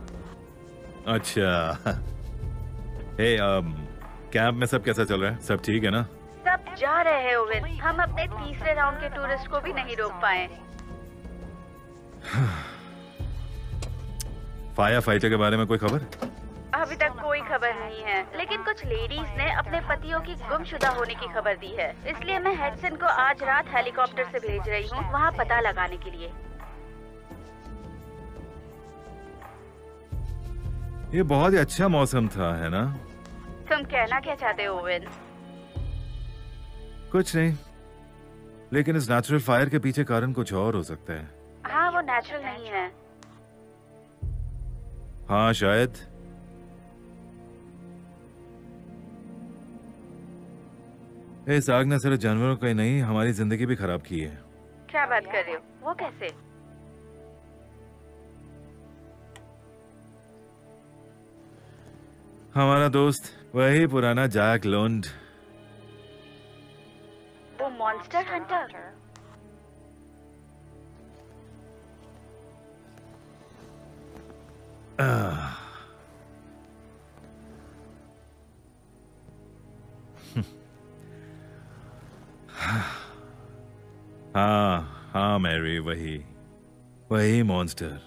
अच्छा। हे, कैंप में सब कैसा चल रहा है? सब ठीक है ना? सब जा रहे हैं ओवन। हम अपने तीसरे राउंड के टूरिस्ट को भी नहीं रोक पाए। फायर फाइटर के बारे में कोई खबर? अभी तक कोई खबर नहीं है, लेकिन कुछ लेडीज ने अपने पतियों की गुमशुदा होने की खबर दी है। इसलिए मैं हेडसन को आज रात हेलीकॉप्टर से भेज रही हूँ वहाँ पता लगाने के लिए। ये बहुत ही अच्छा मौसम था, है ना? तुम कहना क्या चाहते हो ओवन? कुछ नहीं, लेकिन इस नेचुरल फायर के पीछे कारण कुछ और हो सकता है। हाँ, वो नेचुरल नहीं है। हाँ, शायद। इस आग ने सिर्फ जानवरों का ही नहीं, हमारी जिंदगी भी खराब की है। क्या बात कर रहे हो? वो कैसे? हमारा दोस्त, वही पुराना जैक लोन्ड। वो मॉन्स्टर हंटर। हाँ मैरी, वही मॉन्स्टर।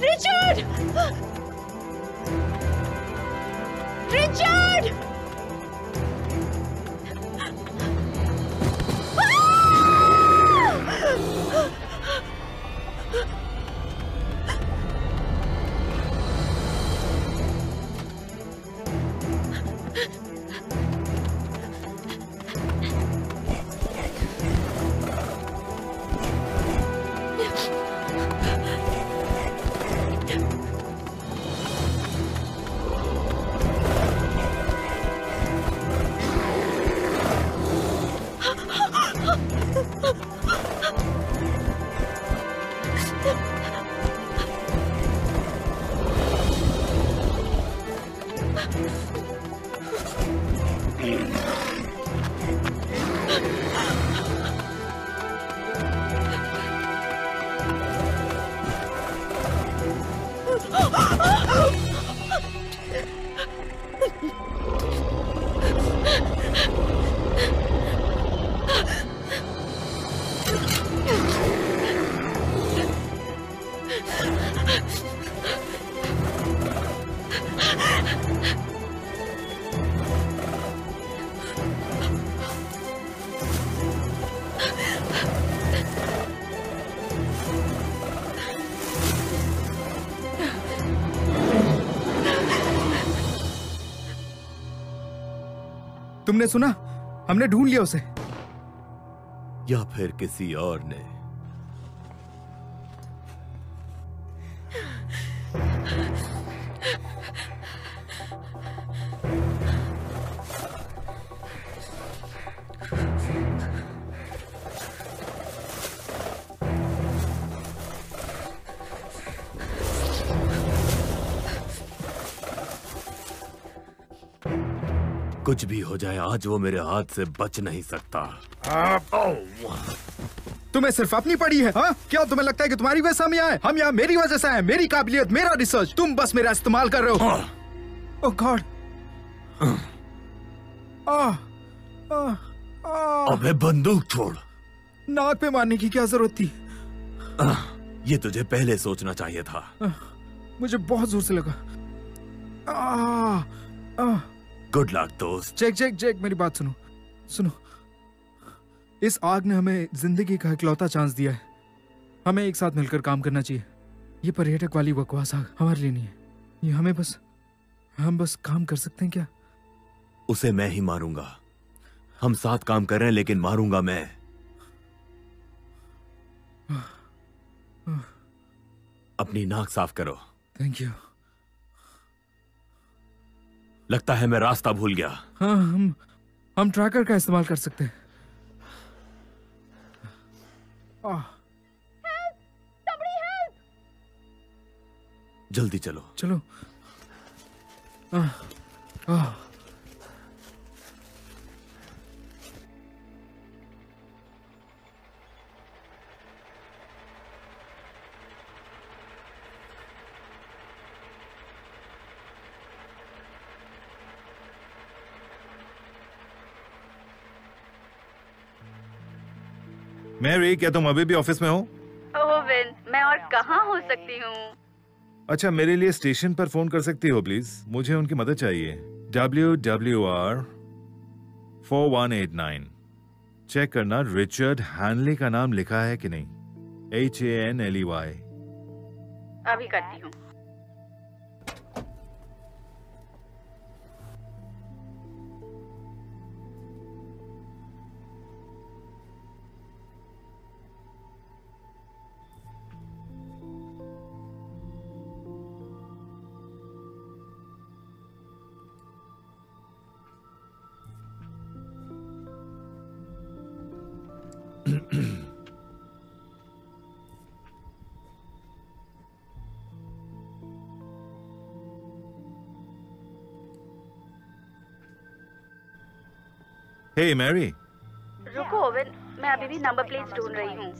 रिचर्ड! रिचर्ड! तुमने सुना? हमने ढूंढ लिया उसे। या फिर किसी और ने? कुछ भी हो जाए, आज वो मेरे हाथ से बच नहीं सकता। तुम्हें सिर्फ अपनी पड़ी है, हाँ? क्या तुम्हें लगता है कि तुम्हारी वजह से हम यहाँ हैं? हम यहाँ मेरी वजह से हैं, मेरी काबिलियत, मेरा रिसर्च। तुम बस मेरा इस्तेमाल कर रहे हो। ओह गॉड। अबे बंदूक छोड़। नाक पे मारने की क्या जरूरत थी? ये तुझे पहले सोचना चाहिए था। मुझे बहुत जोर से लगा। गुड लक दोस्त। जैक, मेरी बात सुनो। इस आग ने हमें जिंदगी का इकलौता चांस दिया है। हमें एक साथ मिलकर काम करना चाहिए। ये पर्यटक वाली बकवास आग हमारे लिए नहीं है। ये हम बस काम कर सकते हैं क्या? उसे मैं ही मारूंगा। हम साथ काम कर रहे हैं, लेकिन मारूंगा मैं। अपनी नाक साफ करो। Thank you. लगता है मैं रास्ता भूल गया। हाँ, हम ट्रैकर का इस्तेमाल कर सकते हैं। जल्दी चलो। मैरी, क्या तुम अभी भी ऑफिस में हो? ओह विन, मैं और कहाँ हो सकती हूँ? अच्छा, मेरे लिए स्टेशन पर फोन कर सकती हो प्लीज? मुझे उनकी मदद चाहिए। WWR 4189। चेक करना रिचर्ड हैनली का नाम लिखा है कि नहीं। HANLEY। अभी करती हूँ। हे मैरी। रुक रुको ओवन, मैं अभी भी नंबर प्लेट्स ढूंढ रही हूँ।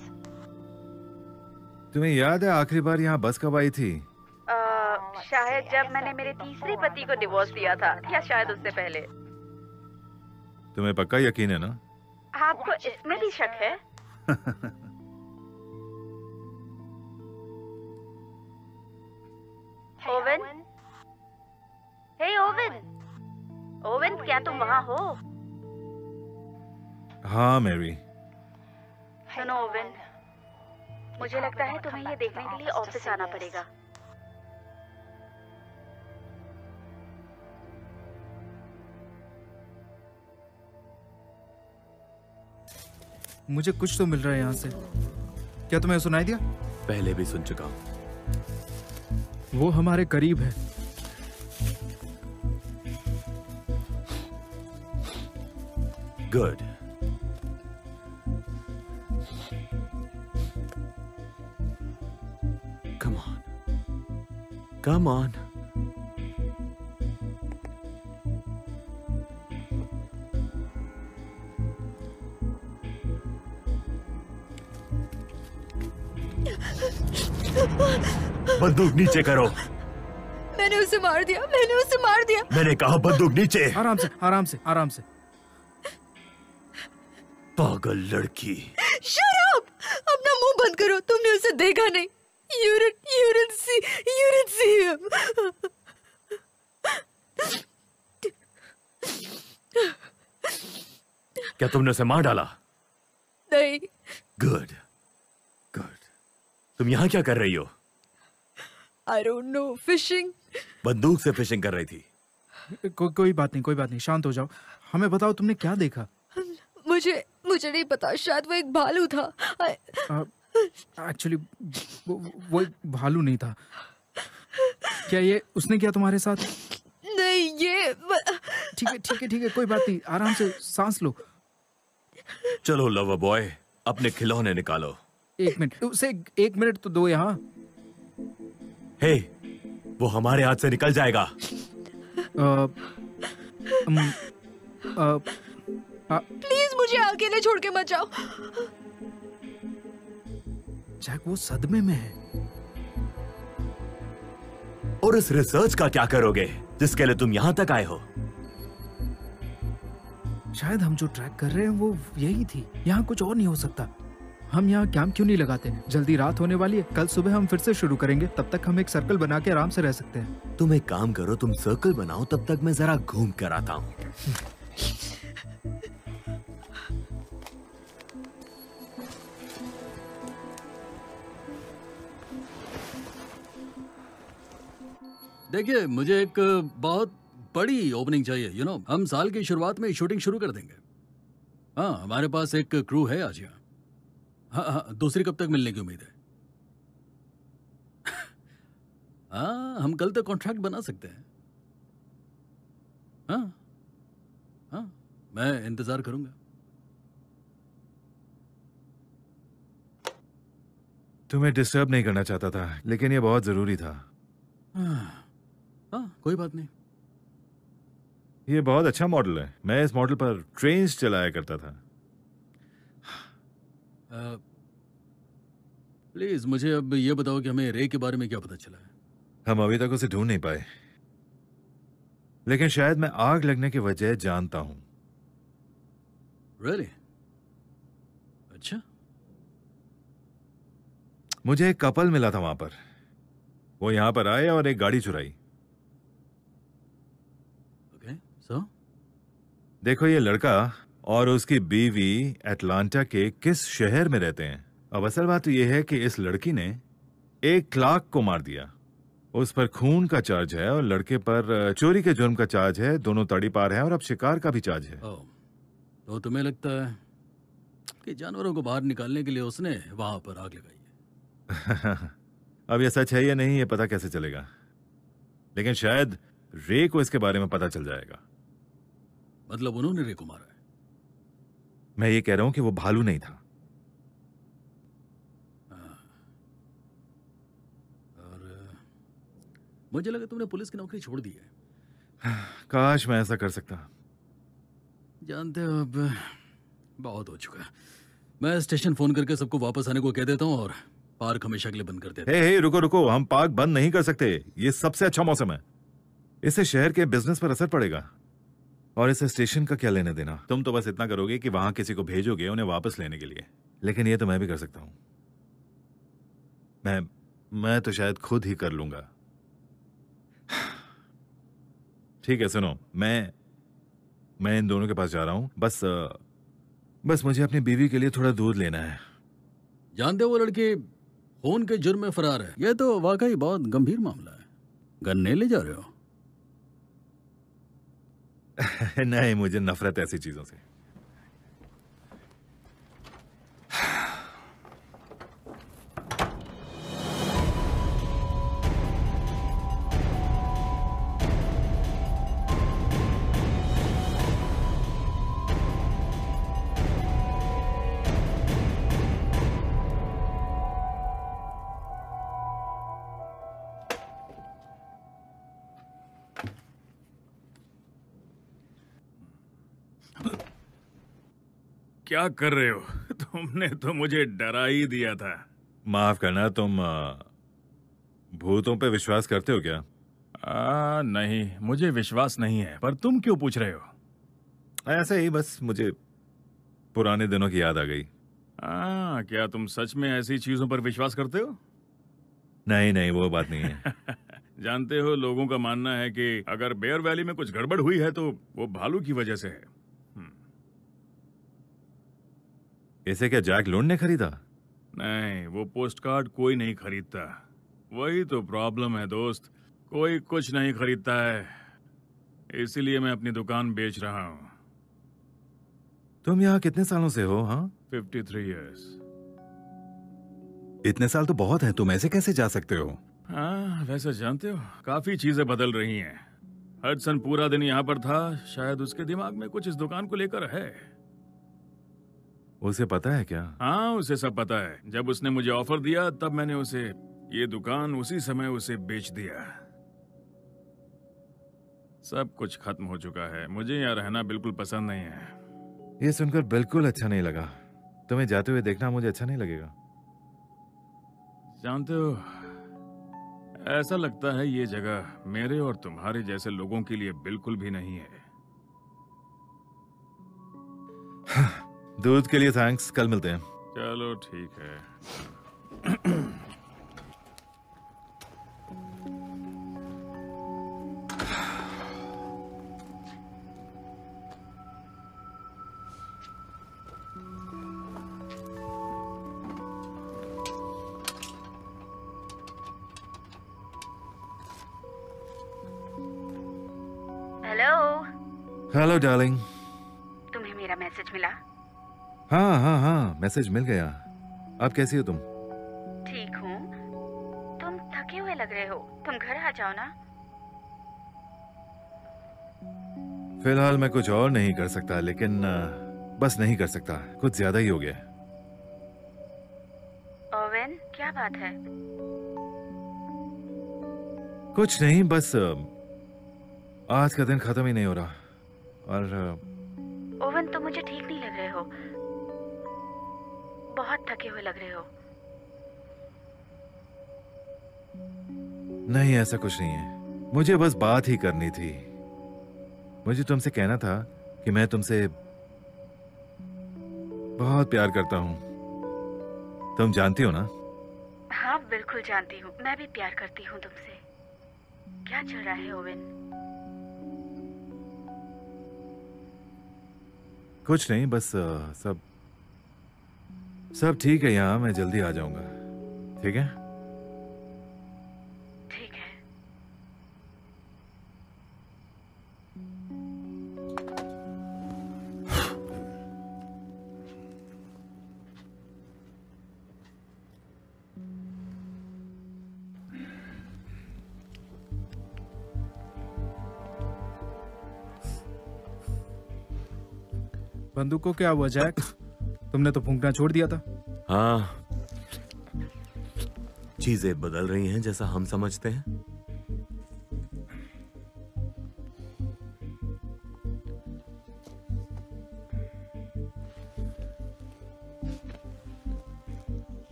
तुम्हें याद है आखिरी बार यहाँ बस कब आई थी? शायद जब मैंने मेरे तीसरे पति को डिवोर्स दिया था, या शायद उससे पहले। तुम्हें पक्का यकीन है ना? आपको इसमें भी शक है? ओवन, हे ओवन, ओवन क्या तुम वहाँ हो? हाँ मैरी। सुनो ओवन, मुझे लगता है तुम्हें ये देखने के लिए ऑफिस आना पड़ेगा। मुझे कुछ तो मिल रहा है यहाँ से। क्या तुम्हें सुनाई दिया? पहले भी सुन चुका हूँ। वो हमारे करीब है। Good. Come on, come on. बंदूक नीचे करो। मैंने उसे मार दिया, मैंने उसे मार दिया। मैंने कहा बंदूक नीचे। आराम से, आराम से, आराम से। पागल लड़की। Shut up! अपना मुंह बंद करो। तुमने उसे देखा नहीं। You didn't see him. क्या तुमने उसे मार डाला? नहीं। Good, good. तुम यहाँ क्या कर रही हो? I don't know. Fishing. बंदूक से फिशिंग कर रही थी। कोई बात नहीं, कोई बात नहीं, शांत हो जाओ। हमें बताओ तुमने क्या देखा? मुझे नहीं पता, शायद वो एक भालू था। एक्चुअली वो एक भालू नहीं था। क्या ये उसने किया तुम्हारे साथ? नहीं, ये ठीक है, ठीक है, ठीक है, कोई बात नहीं, आराम से सांस लो। चलो लवर बॉय, अपने खिलौने निकालो। एक मिनट, उसे 1 मिनट तो दो यहाँ। हे, वो हमारे हाथ से निकल जाएगा। प्लीज मुझे अकेले छोड़ के मत जाओ। जैक वो सदमे में है। और इस रिसर्च का क्या करोगे जिसके लिए तुम यहाँ तक आए हो? शायद हम जो ट्रैक कर रहे हैं वो यही थी। यहाँ कुछ और नहीं हो सकता। हम यहाँ कैंप क्यों नहीं लगाते? जल्दी रात होने वाली है, कल सुबह हम फिर से शुरू करेंगे। तब तक हम एक सर्कल बना के आराम से रह सकते हैं। तुम एक काम करो, तुम सर्कल बनाओ, तब तक मैं जरा घूम कर आता हूँ। देखिए, मुझे एक बहुत बड़ी ओपनिंग चाहिए। हम साल की शुरुआत में शूटिंग शुरू कर देंगे। हाँ, हमारे पास एक क्रू है आज यहाँ। हाँ, दूसरी कब तक मिलने की उम्मीद है? हाँ, हम कल तक कॉन्ट्रैक्ट बना सकते हैं। हाँ, मैं इंतजार करूंगा। तुम्हें डिस्टर्ब नहीं करना चाहता था, लेकिन ये बहुत जरूरी था। हाँ, कोई बात नहीं। ये बहुत अच्छा मॉडल है। मैं इस मॉडल पर ट्रेन्स चलाया करता था। प्लीज मुझे अब ये बताओ कि हमें रे के बारे में क्या पता चला है? हम अभी तक उसे ढूंढ नहीं पाए, लेकिन शायद मैं आग लगने की वजह जानता हूं। Really? अच्छा। मुझे एक कपल मिला था वहां पर। वो यहां पर आए और एक गाड़ी चुराई। Okay, so? देखो, ये लड़का और उसकी बीवी अटलांटा के किस शहर में रहते हैं। अब असल बात तो यह है कि इस लड़की ने एक क्लार्क को मार दिया। उस पर खून का चार्ज है और लड़के पर चोरी के जुर्म का चार्ज है। दोनों तड़ीपार हैं और अब शिकार का भी चार्ज है। तो तुम्हें लगता है कि जानवरों को बाहर निकालने के लिए उसने वहां पर आग लगाई है? अब यह सच है या नहीं, ये पता कैसे चलेगा? लेकिन शायद रे को इसके बारे में पता चल जाएगा। मतलब उन्होंने रे को मारा है? मैं ये कह रहा हूं कि वो भालू नहीं था। और मुझे लगा तुमने पुलिस की नौकरी छोड़ दी है। काश मैं ऐसा कर सकता। जानते हो, अब बहुत हो चुका है। मैं स्टेशन फोन करके सबको वापस आने को कह देता हूँ और पार्क हमेशा के लिए बंद कर देता हूँ। हे रुको रुको, हम पार्क बंद नहीं कर सकते। ये सबसे अच्छा मौसम है। इससे शहर के बिजनेस पर असर पड़ेगा और इसे स्टेशन का क्या लेने देना। तुम तो बस इतना करोगे कि वहां किसी को भेजोगे उन्हें वापस लेने के लिए, लेकिन ये तो मैं भी कर सकता हूं। मैं तो शायद खुद ही कर लूंगा। ठीक है, सुनो, मैं इन दोनों के पास जा रहा हूं। बस मुझे अपनी बीवी के लिए थोड़ा दूध लेना है। जानते हो वो लड़की खून के जुर्म में फरार है। यह तो वाकई बहुत गंभीर मामला है। गन्ने ले जा रहे हो? नहीं, मुझे नफरत है ऐसी चीजों से। क्या कर रहे हो? तुमने तो मुझे डरा ही दिया था। माफ करना, तुम भूतों पे विश्वास करते हो क्या? नहीं, मुझे विश्वास नहीं है, पर तुम क्यों पूछ रहे हो? ऐसे ही, बस मुझे पुराने दिनों की याद आ गई। क्या तुम सच में ऐसी चीजों पर विश्वास करते हो? नहीं, वो बात नहीं है। जानते हो, लोगों का मानना है कि अगर बेयर वैली में कुछ गड़बड़ हुई है तो वो भालू की वजह से है। इसे क्या जैक लोन ने खरीदा? नहीं, वो पोस्ट कार्ड कोई नहीं खरीदता। वही तो प्रॉब्लम है दोस्त, कोई कुछ नहीं खरीदता है। इसीलिए मैं अपनी दुकान बेच रहा हूँ। तुम यहाँ कितने सालों से हो? हाँ, 53 इयर्स। इतने साल तो बहुत है, तुम ऐसे कैसे जा सकते हो? हाँ, वैसे जानते हो, काफी चीजें बदल रही हैं। हडसन पूरा दिन यहाँ पर था, शायद उसके दिमाग में कुछ इस दुकान को लेकर है। उसे पता है क्या? हाँ, उसे सब पता है। जब उसने मुझे ऑफर दिया तब मैंने उसे ये दुकान उसी समय उसे बेच दिया। सब कुछ खत्म हो चुका है। मुझे यहाँ रहना बिल्कुल पसंद नहीं है। ये सुनकर बिल्कुल अच्छा नहीं लगा। तुम्हें जाते हुए देखना मुझे अच्छा नहीं लगेगा। जानते हो, ऐसा लगता है ये जगह मेरे और तुम्हारे जैसे लोगों के लिए बिल्कुल भी नहीं है। दूध के लिए थैंक्स, कल मिलते हैं। चलो ठीक है। Hello darling. तुम्हें मेरा मैसेज मिला? हाँ, मैसेज मिल गया। अब कैसी हो तुम? ठीक हूँ। तुम थके हुए लग रहे हो, तुम घर आ जाओ ना। फिलहाल मैं कुछ और नहीं कर सकता, लेकिन बस नहीं कर सकता, कुछ ज्यादा ही हो गया। ओवेन, क्या बात है? कुछ नहीं, बस आज का दिन खत्म ही नहीं हो रहा। और ओवेन, तुम मुझे ठीक नहीं लग रहे हो, बहुत थके हुए लग रहे हो। नहीं, ऐसा कुछ नहीं है। मुझे बस बात ही करनी थी। मुझे तुमसे कहना था कि मैं तुमसे बहुत प्यार करता हूँ। तुम जानती हो ना? हाँ, बिल्कुल जानती हूँ। मैं भी प्यार करती हूँ तुमसे। क्या चल रहा है ओवेन? कुछ नहीं, बस सब ठीक है यहाँ। मैं जल्दी आ जाऊंगा, ठीक है? ठीक है। बंदूक को क्या हुआ जैक? तुमने तो फूंकना छोड़ दिया था। हाँ, चीजें बदल रही हैं जैसा हम समझते हैं।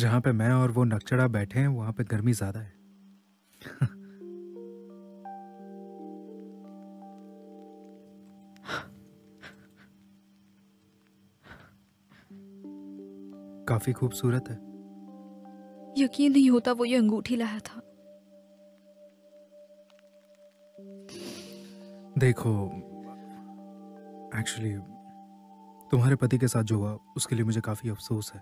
जहां पे मैं और वो नकचड़ा बैठे हैं वहां पे गर्मी ज्यादा है। काफी खूबसूरत है। यकीन नहीं होता वो ये अंगूठी लाया था। देखो, एक्चुअली तुम्हारे पति के साथ जो हुआ उसके लिए मुझे काफी अफसोस है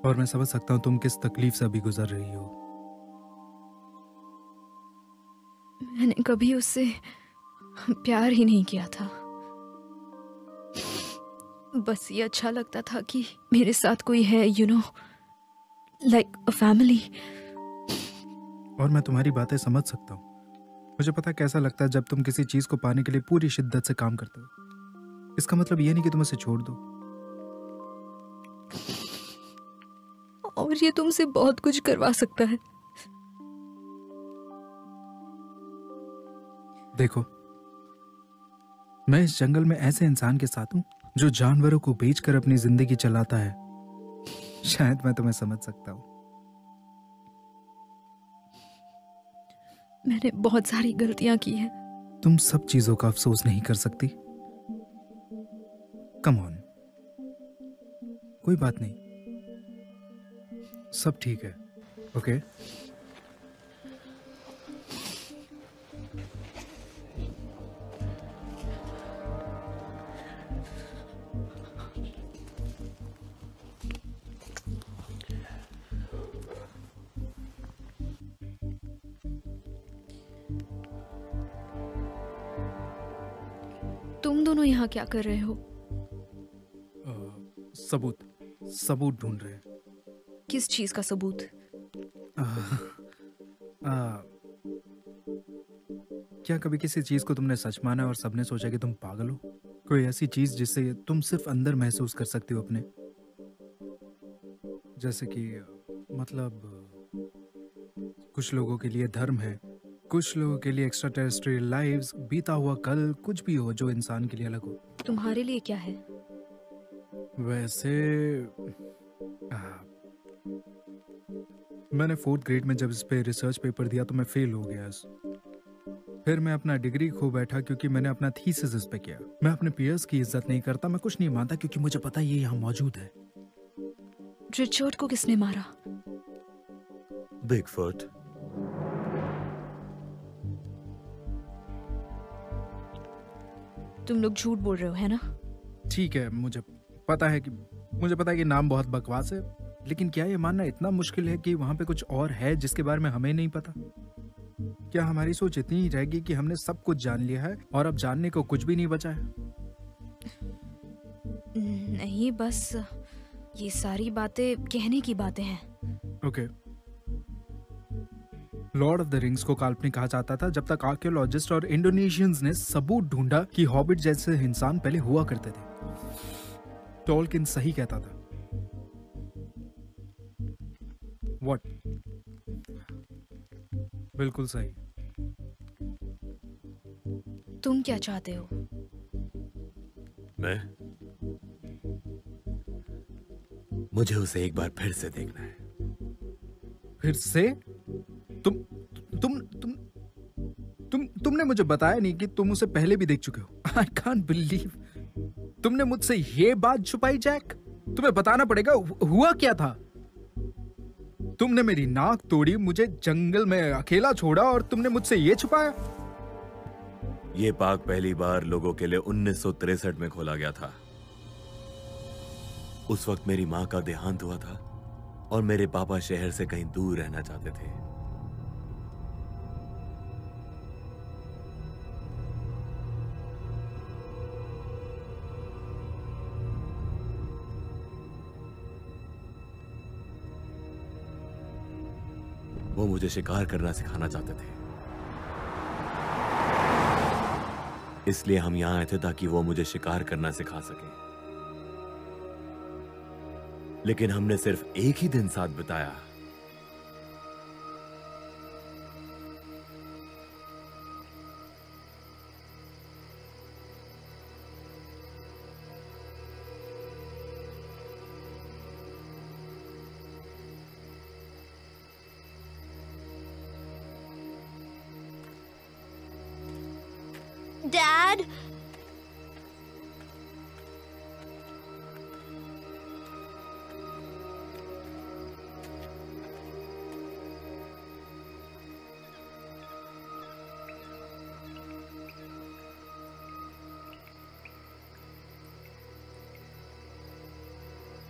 और मैं समझ सकता हूं तुम किस तकलीफ से अभी गुजर रही हो। मैंने कभी उससे प्यार ही नहीं किया था। बस ये अच्छा लगता था कि मेरे साथ कोई है, you know, like a family. और मैं तुम्हारी बातें समझ सकता हूँ। मुझे पता कैसा लगता है जब तुम किसी चीज को पाने के लिए पूरी शिद्दत से काम करते हो। इसका मतलब ये नहीं कि तुम उसे छोड़ दो। और ये तुमसे बहुत कुछ करवा सकता है। देखो, मैं इस जंगल में ऐसे इंसान के साथ हूं जो जानवरों को बेचकर अपनी जिंदगी चलाता है। शायद मैं तुम्हें समझ सकता हूं। मैंने बहुत सारी गलतियां की हैं। तुम सब चीजों का अफसोस नहीं कर सकती। कम ऑन, कोई बात नहीं, सब ठीक है। ओके? तुम दोनों यहाँ क्या कर रहे हो? सबूत ढूंढ रहे हैं। किस चीज का सबूत? क्या कभी किसी चीज को तुमने सच माना और सबने सोचा कि तुम पागल हो? कोई ऐसी चीज जिससे तुम सिर्फ अंदर महसूस कर सकते हो अपने, जैसे कि मतलब कुछ लोगों के लिए धर्म है, कुछ लोगों के लिए एक्स्ट्रा टेरेस्ट्रियल लाइव्स, बीता हुआ कल, कुछ भी हो जो इंसान के लिए अलग हो। तुम्हारे लिए क्या है? वैसे मैंने 4th ग्रेड में जब इस पे रिसर्च पेपर दिया तो मैं फेल हो गया। फिर मैं अपना डिग्री खो बैठा क्योंकि मैंने अपना थीसिस इस पे किया। मैं अपने पीयर्स की इज्जत नहीं करता, मैं कुछ नहीं मानता क्योंकि मुझे पता है ये यहाँ मौजूद है। रिचर्ड को किसने मारा? बिगफुट। तुम लोग झूठ बोल रहे हो, है ना? ठीक है, मुझे पता है कि नाम बहुत बकवास है, लेकिन क्या ये मानना इतना मुश्किल है कि वहां पे कुछ और है जिसके बारे में हमें नहीं पता? क्या हमारी सोच इतनी ही रहेगी कि हमने सब कुछ जान लिया है और अब जानने को कुछ भी नहीं बचा है? नहीं, बस ये सारी बातें कहने की बातें हैं। Okay. Lord of the rings को काल्पनिक कहा जाता था जब तक आर्कियोलॉजिस्ट और इंडोनेशियंस ने सबूत ढूंढा कि हॉबिट जैसे इंसान पहले हुआ करते थे। टोल्किन सही कहता था। व्हाट? बिल्कुल सही। तुम क्या चाहते हो? मुझे उसे एक बार फिर से देखना है। फिर से? तुमने मुझे बताया नहीं कि तुम उसे पहले भी देख चुके हो। आई कांट बिलीव तुमने मुझसे ये बात छुपाई जैक। तुम्हें बताना पड़ेगा हुआ क्या था। तुमने मेरी नाक तोड़ी, मुझे जंगल में अकेला छोड़ा और तुमने मुझसे ये छुपाया। ये पार्क पहली बार लोगों के लिए 1963 में खोला गया था। उस वक्त मेरी मां का देहांत हुआ था और मेरे पापा शहर से कहीं दूर रहना चाहते थे। वो मुझे शिकार करना सिखाना चाहते थे, इसलिए हम यहां आए थे ताकि वो मुझे शिकार करना सिखा सके। लेकिन हमने सिर्फ एक ही दिन साथ बिताया। डैड।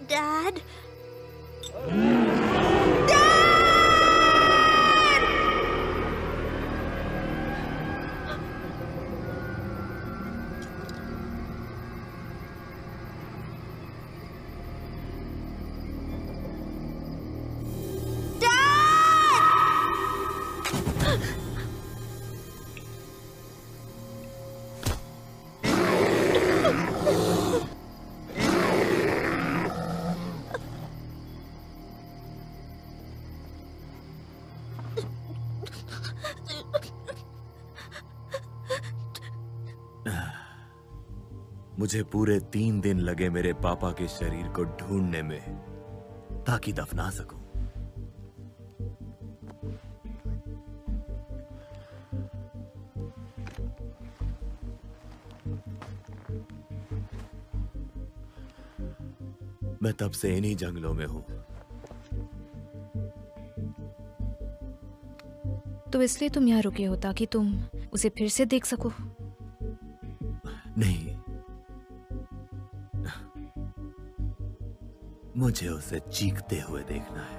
डैड, मुझे पूरे 3 दिन लगे मेरे पापा के शरीर को ढूंढने में ताकि दफना सकूं। मैं तब से इन्हीं जंगलों में हूं। तो इसलिए तुम यहाँ रुके हो ताकि तुम उसे फिर से देख सको? नहीं, मुझे उसे चीखते हुए देखना है।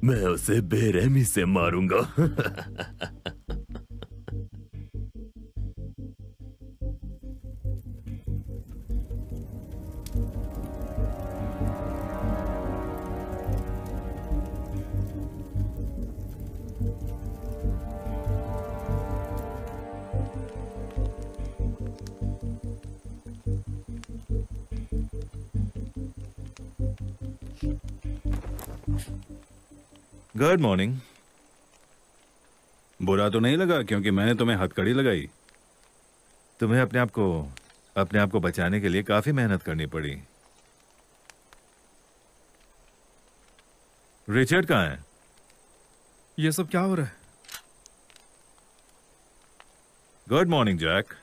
मैं उसे बेरहमी से मारूंगा। Good morning. बुरा तो नहीं लगा क्योंकि मैंने तुम्हें हथकड़ी लगाई? तुम्हें अपने आप को बचाने के लिए काफी मेहनत करनी पड़ी। रिचर्ड कहाँ है? ये सब क्या हो रहा है? Good morning Jack.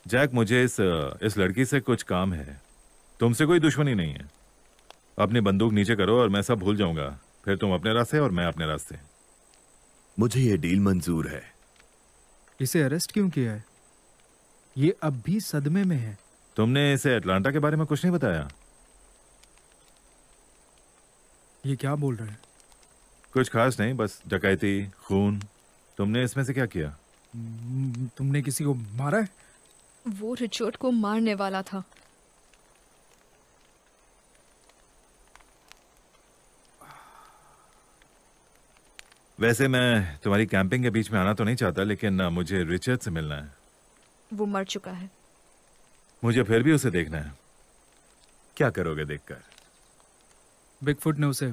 जैक, मुझे इस लड़की से कुछ काम है। तुमसे कोई दुश्मनी नहीं है। अपनी बंदूक नीचे करो और मैं सब भूल जाऊंगा। फिर तुम अपने रास्ते और मैं अपने रास्ते। मुझे ये डील मंजूर है। इसे अरेस्ट क्यों किया है? ये अब भी सदमे में है। तुमने इसे अटलांटा के बारे में कुछ नहीं बताया? ये क्या बोल रहे हैं? कुछ खास नहीं, बस डकैती, खून। तुमने इसमें से क्या किया? तुमने किसी को मारा है? वो रिचर्ड को मारने वाला था। वैसे मैं तुम्हारी कैंपिंग के बीच में आना तो नहीं चाहता, लेकिन मुझे रिचर्ड से मिलना है। वो मर चुका है। मुझे फिर भी उसे देखना है। क्या करोगे देखकर? बिगफुट ने उसे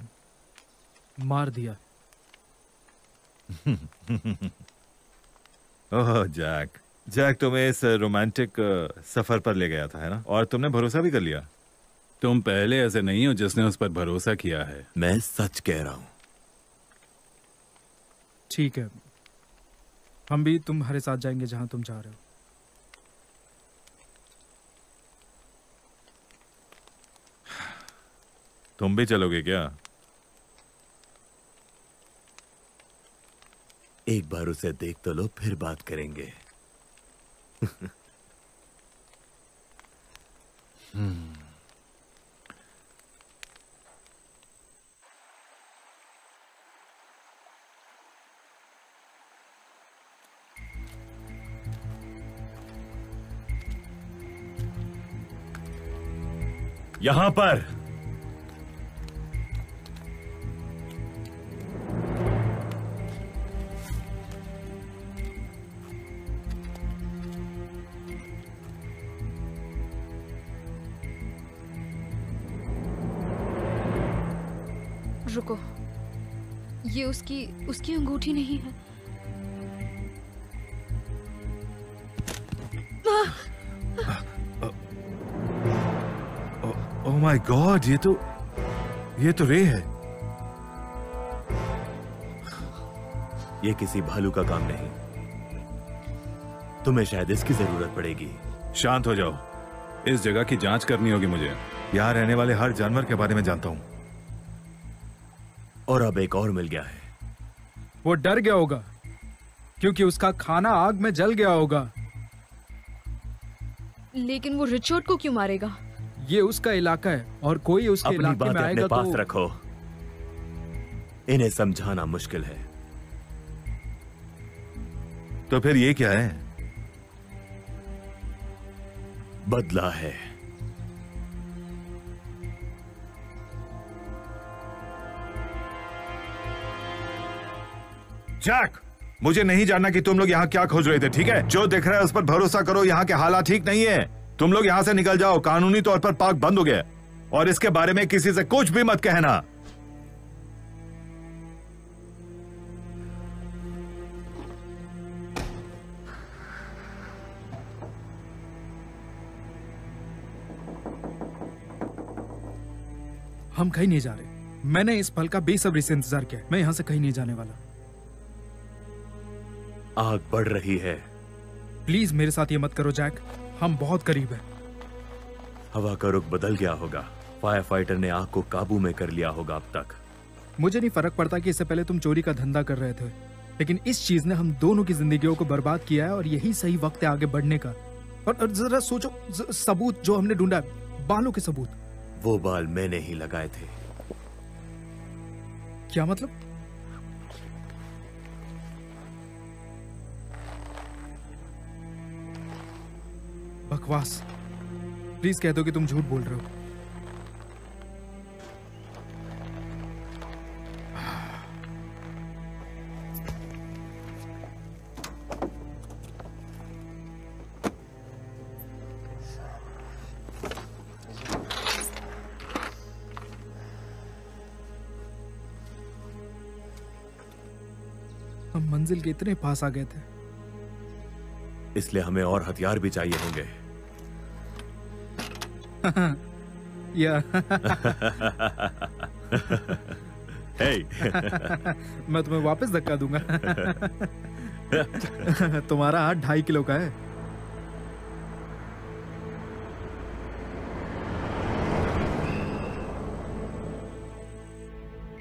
मार दिया। ओह जैक तुम्हें इस रोमांटिक सफर पर ले गया था, है ना? और तुमने भरोसा भी कर लिया। तुम पहले ऐसे नहीं हो जिसने उस पर भरोसा किया है। मैं सच कह रहा हूं। ठीक है, हम भी तुम्हारे साथ जाएंगे जहां तुम जा रहे हो। तुम भी चलोगे क्या? एक बार उसे देख तो लो, फिर बात करेंगे। यहां पर रुको, ये उसकी अंगूठी नहीं है। ओह माय गॉड, ये तो रे है। ये किसी भालू का काम नहीं, तुम्हें शायद इसकी जरूरत पड़ेगी। शांत हो जाओ, इस जगह की जांच करनी होगी मुझे। यहाँ रहने वाले हर जानवर के बारे में जानता हूँ। और अब एक और मिल गया है। वो डर गया होगा क्योंकि उसका खाना आग में जल गया होगा। लेकिन वो रिचर्ड को क्यों मारेगा? ये उसका इलाका है और कोई उसके अपनी इलाके में बातें आएगा अपने पास तो रखो, इन्हें समझाना मुश्किल है। तो फिर ये क्या है? बदला है। जैक, मुझे नहीं जानना कि तुम लोग यहाँ क्या खोज रहे थे, ठीक है? जो दिख रहा है उस पर भरोसा करो। यहाँ के हालात ठीक नहीं है। तुम लोग यहाँ से निकल जाओ। कानूनी तौर पर पार्क बंद हो गया और इसके बारे में किसी से कुछ भी मत कहना। हम कहीं नहीं जा रहे। मैंने इस पल का बेसब्री से इंतजार किया। मैं यहाँ से कहीं नहीं जाने वाला। आग बढ़ रही है। प्लीज मेरे साथ ये मत करो जैक, हम बहुत करीब हैं। हवा का रुख बदल गया होगा। फायर फाइटर ने आग को काबू में कर लिया होगा अब तक। मुझे नहीं फर्क पड़ता कि इससे पहले तुम चोरी का धंधा कर रहे थे, लेकिन इस चीज ने हम दोनों की जिंदगियों को बर्बाद किया है और यही सही वक्त है आगे बढ़ने का। और जरा सोचो, सबूत जो हमने ढूंढा, बालों के सबूत। वो बाल मैंने ही लगाए थे। क्या मतलब? बकवास। प्लीज कह दो कि तुम झूठ बोल रहे हो। हम मंजिल के इतने पास आ गए थे। इसलिए हमें और हथियार भी चाहिए होंगे। या हे मैं तुम्हें वापस धक्का दूंगा। तुम्हारा हाथ 2.5 किलो का है।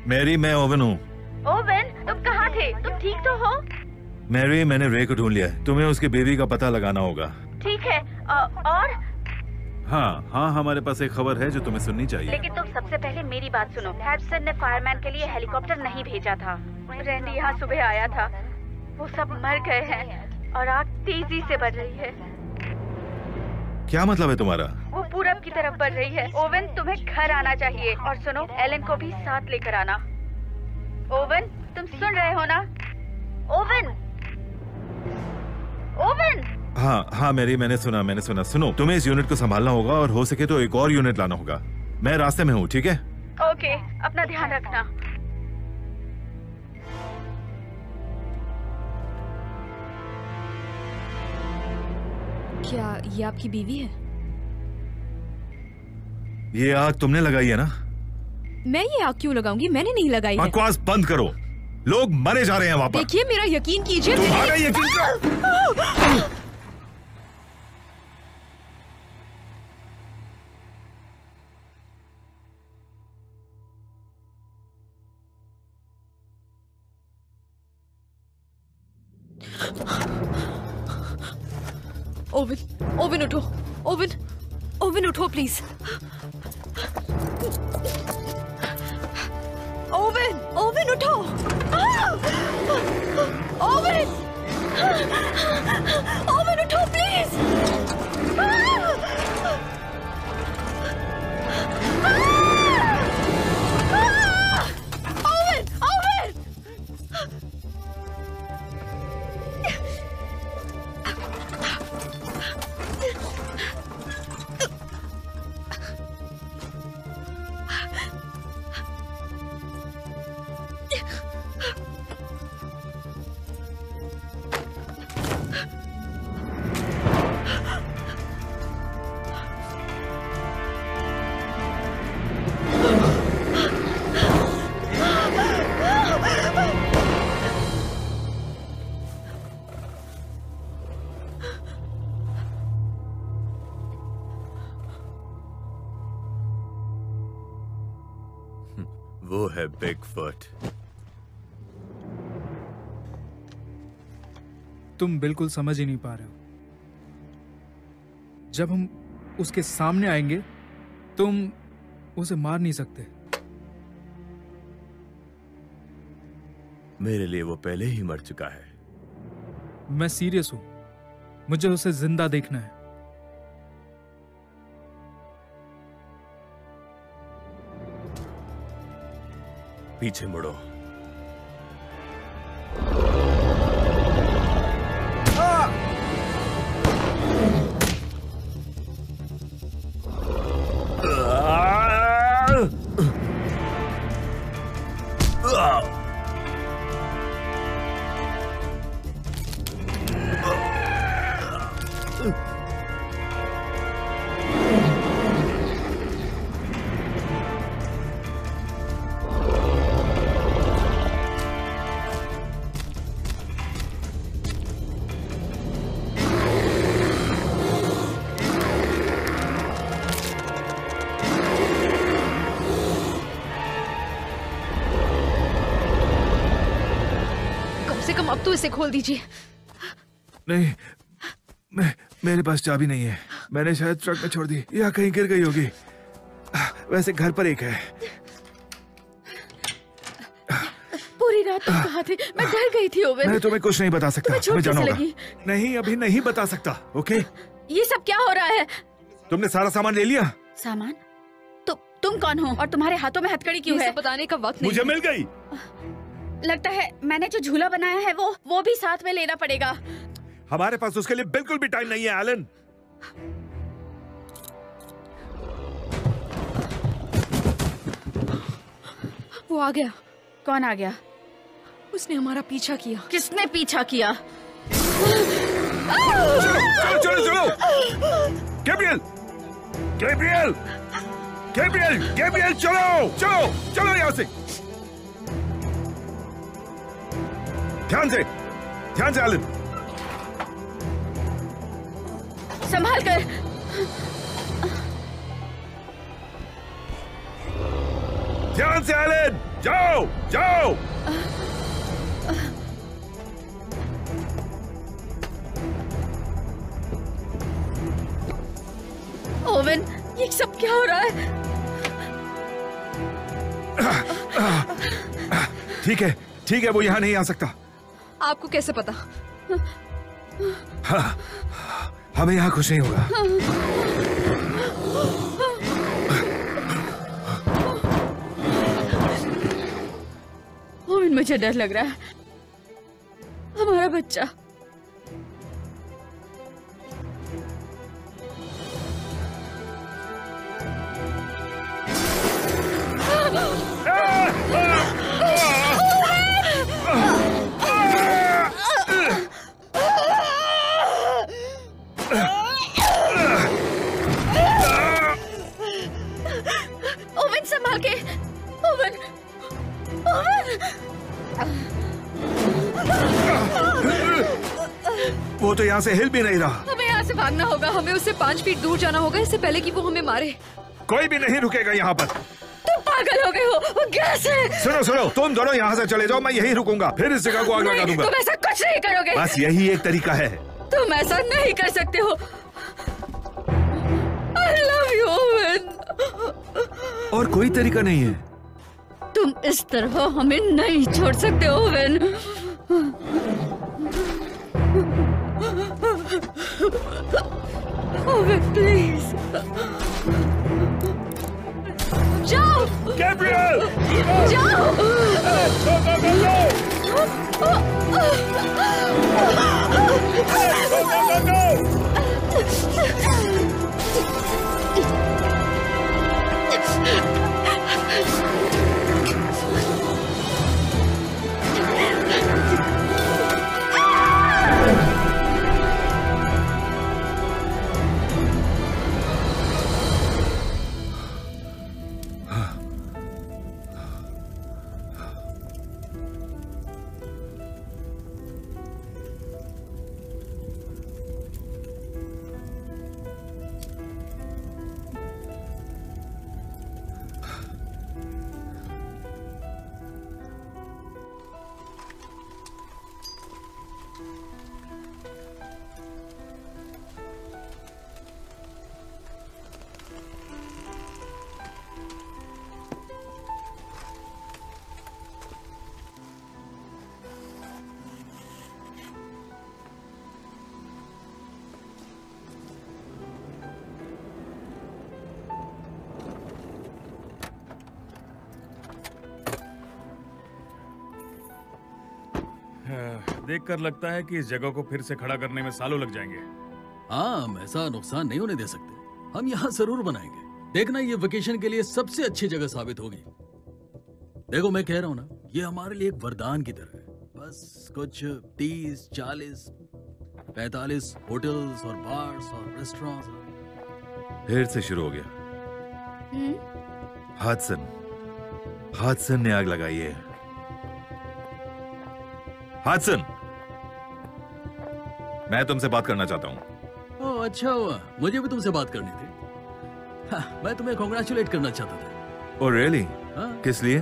मैरी, मैं ओवन हूँ। ओवन, तुम कहाँ थे? तुम ठीक तो हो? मैरी, मैंने रे को ढूंढ लिया है। तुम्हें उसकी बेबी का पता लगाना होगा। ठीक है। और? हाँ हाँ, हमारे पास एक खबर है जो तुम्हें सुननी चाहिए। लेकिन तुम सबसे पहले मेरी बात सुनो। हैडसन ने फायरमैन के लिए हेलीकॉप्टर नहीं भेजा था। रैंडी यहाँ सुबह आया था। वो सब मर गए हैं और आग तेजी से बढ़ रही है। क्या मतलब है तुम्हारा? वो पूरब की तरफ बढ़ रही है। ओवन, तुम्हें घर आना चाहिए। और सुनो, एलन को भी साथ लेकर आना। ओवन, तुम सुन रहे हो ना? Oven, oven. हाँ हाँ मैरी, मैंने सुना। सुनो, तुम्हें इस यूनिट को संभालना होगा और हो सके तो एक और यूनिट लाना होगा। मैं रास्ते में हूँ, ठीक है? ओके, अपना ध्यान रखना। क्या ये आपकी बीवी है? ये आग तुमने लगाई है ना? मैं ये आग क्यों लगाऊंगी? मैंने नहीं लगाई है। बकवास बंद करो। लोग मरे जा रहे हैं वहां पर। देखिए, मेरा यकीन कीजिए। तुम्हारा यकीन करो। ओवन, ओवन उठो। ओवन, ओवन उठो प्लीज। ओवन, ओवन उठो। ओवन, ओवन उठो प्लीज। Oven, oven. है बिगफुट। तुम बिल्कुल समझ ही नहीं पा रहे हो। जब हम उसके सामने आएंगे तुम उसे मार नहीं सकते। मेरे लिए वो पहले ही मर चुका है। मैं सीरियस हूं, मुझे उसे जिंदा देखना है। पीछे मुड़ो। अब तो इसे खोल दीजिए। नहीं, मेरे पास चाबी नहीं है। मैंने शायद ट्रक में छोड़ दी या कहीं गिर गई होगी। वैसे घर पर एक है। पूरी रात तुम कहाँ थे? मैं डर गई थी ओवन। मैं तुम्हें कुछ नहीं बता सकता। तुम्हें चोट कैसे लगी? नहीं, अभी नहीं बता सकता। ओके? ये सब क्या हो रहा है? तुमने सारा सामान ले लिया? सामान? तुम कौन हो और तुम्हारे हाथों में हथकड़ी क्यों है? बताने का वक्त नहीं। मुझे मिल गई। लगता है मैंने जो झूला बनाया है वो भी साथ में लेना पड़ेगा। हमारे पास उसके लिए बिल्कुल भी टाइम नहीं है एलन। वो आ गया। कौन आ गया? उसने हमारा पीछा किया। किसने पीछा किया? चलो। गैब्रियल, गैब्रियल, गैब्रियल, गैब्रियल, चलो यहाँ से। ध्यान से एलन। संभाल कर। ध्यान से एलन, जाओ। ओवन, ये सब क्या हो रहा है? ठीक है, वो यहाँ नहीं आ सकता। आपको कैसे पता? हाँ, हमें यहाँ कुछ नहीं होगा। ओवन, मुझे डर लग रहा है। हमारा बच्चा। ओवन, संभाल के। ओवन। वो तो यहाँ से हिल भी नहीं रहा। हमें यहाँ से भागना होगा। हमें उससे 5 फीट दूर जाना होगा इससे पहले कि वो हमें मारे। कोई भी नहीं रुकेगा यहाँ पर। तुम पागल हो गए हो। वो गैस है। सुनो, तुम दोनों यहाँ से चले जाओ, मैं यहीं रुकूंगा, फिर इस जगह को आग लगा दूंगा। तुम ऐसा कुछ नहीं करोगे। बस यही एक तरीका है। तुम ऐसा नहीं कर सकते हो। I love you, oven. और कोई तरीका नहीं है। तुम इस तरह हमें नहीं छोड़ सकते ओवन। ओवन, प्लीज जाओ। गैब्रियल, जाओ। देखकर लगता है कि इस जगह को फिर से खड़ा करने में सालों लग जाएंगे। हाँ, हम ऐसा नुकसान नहीं होने दे सकते। हम यहाँ जरूर बनाएंगे। देखना, ये वेकेशन के लिए सबसे अच्छी जगह साबित होगी। देखो, मैं कह रहा हूँ ना, ये हमारे लिए एक वरदान की तरह है। बस कुछ 30, 40, 45 होटल्स और बार्स और रेस्टोरेंट्स। फिर से शुरू हो गया। हादसन ने आग लगाई है। हादसन, मैं तुमसे बात करना चाहता हूं। ओह, अच्छा हुआ, मुझे भी तुमसे बात करनी थी। हाँ, मैं तुम्हें कॉन्ग्रेचुलेट करना चाहता था। Oh really? हाँ। किस लिए?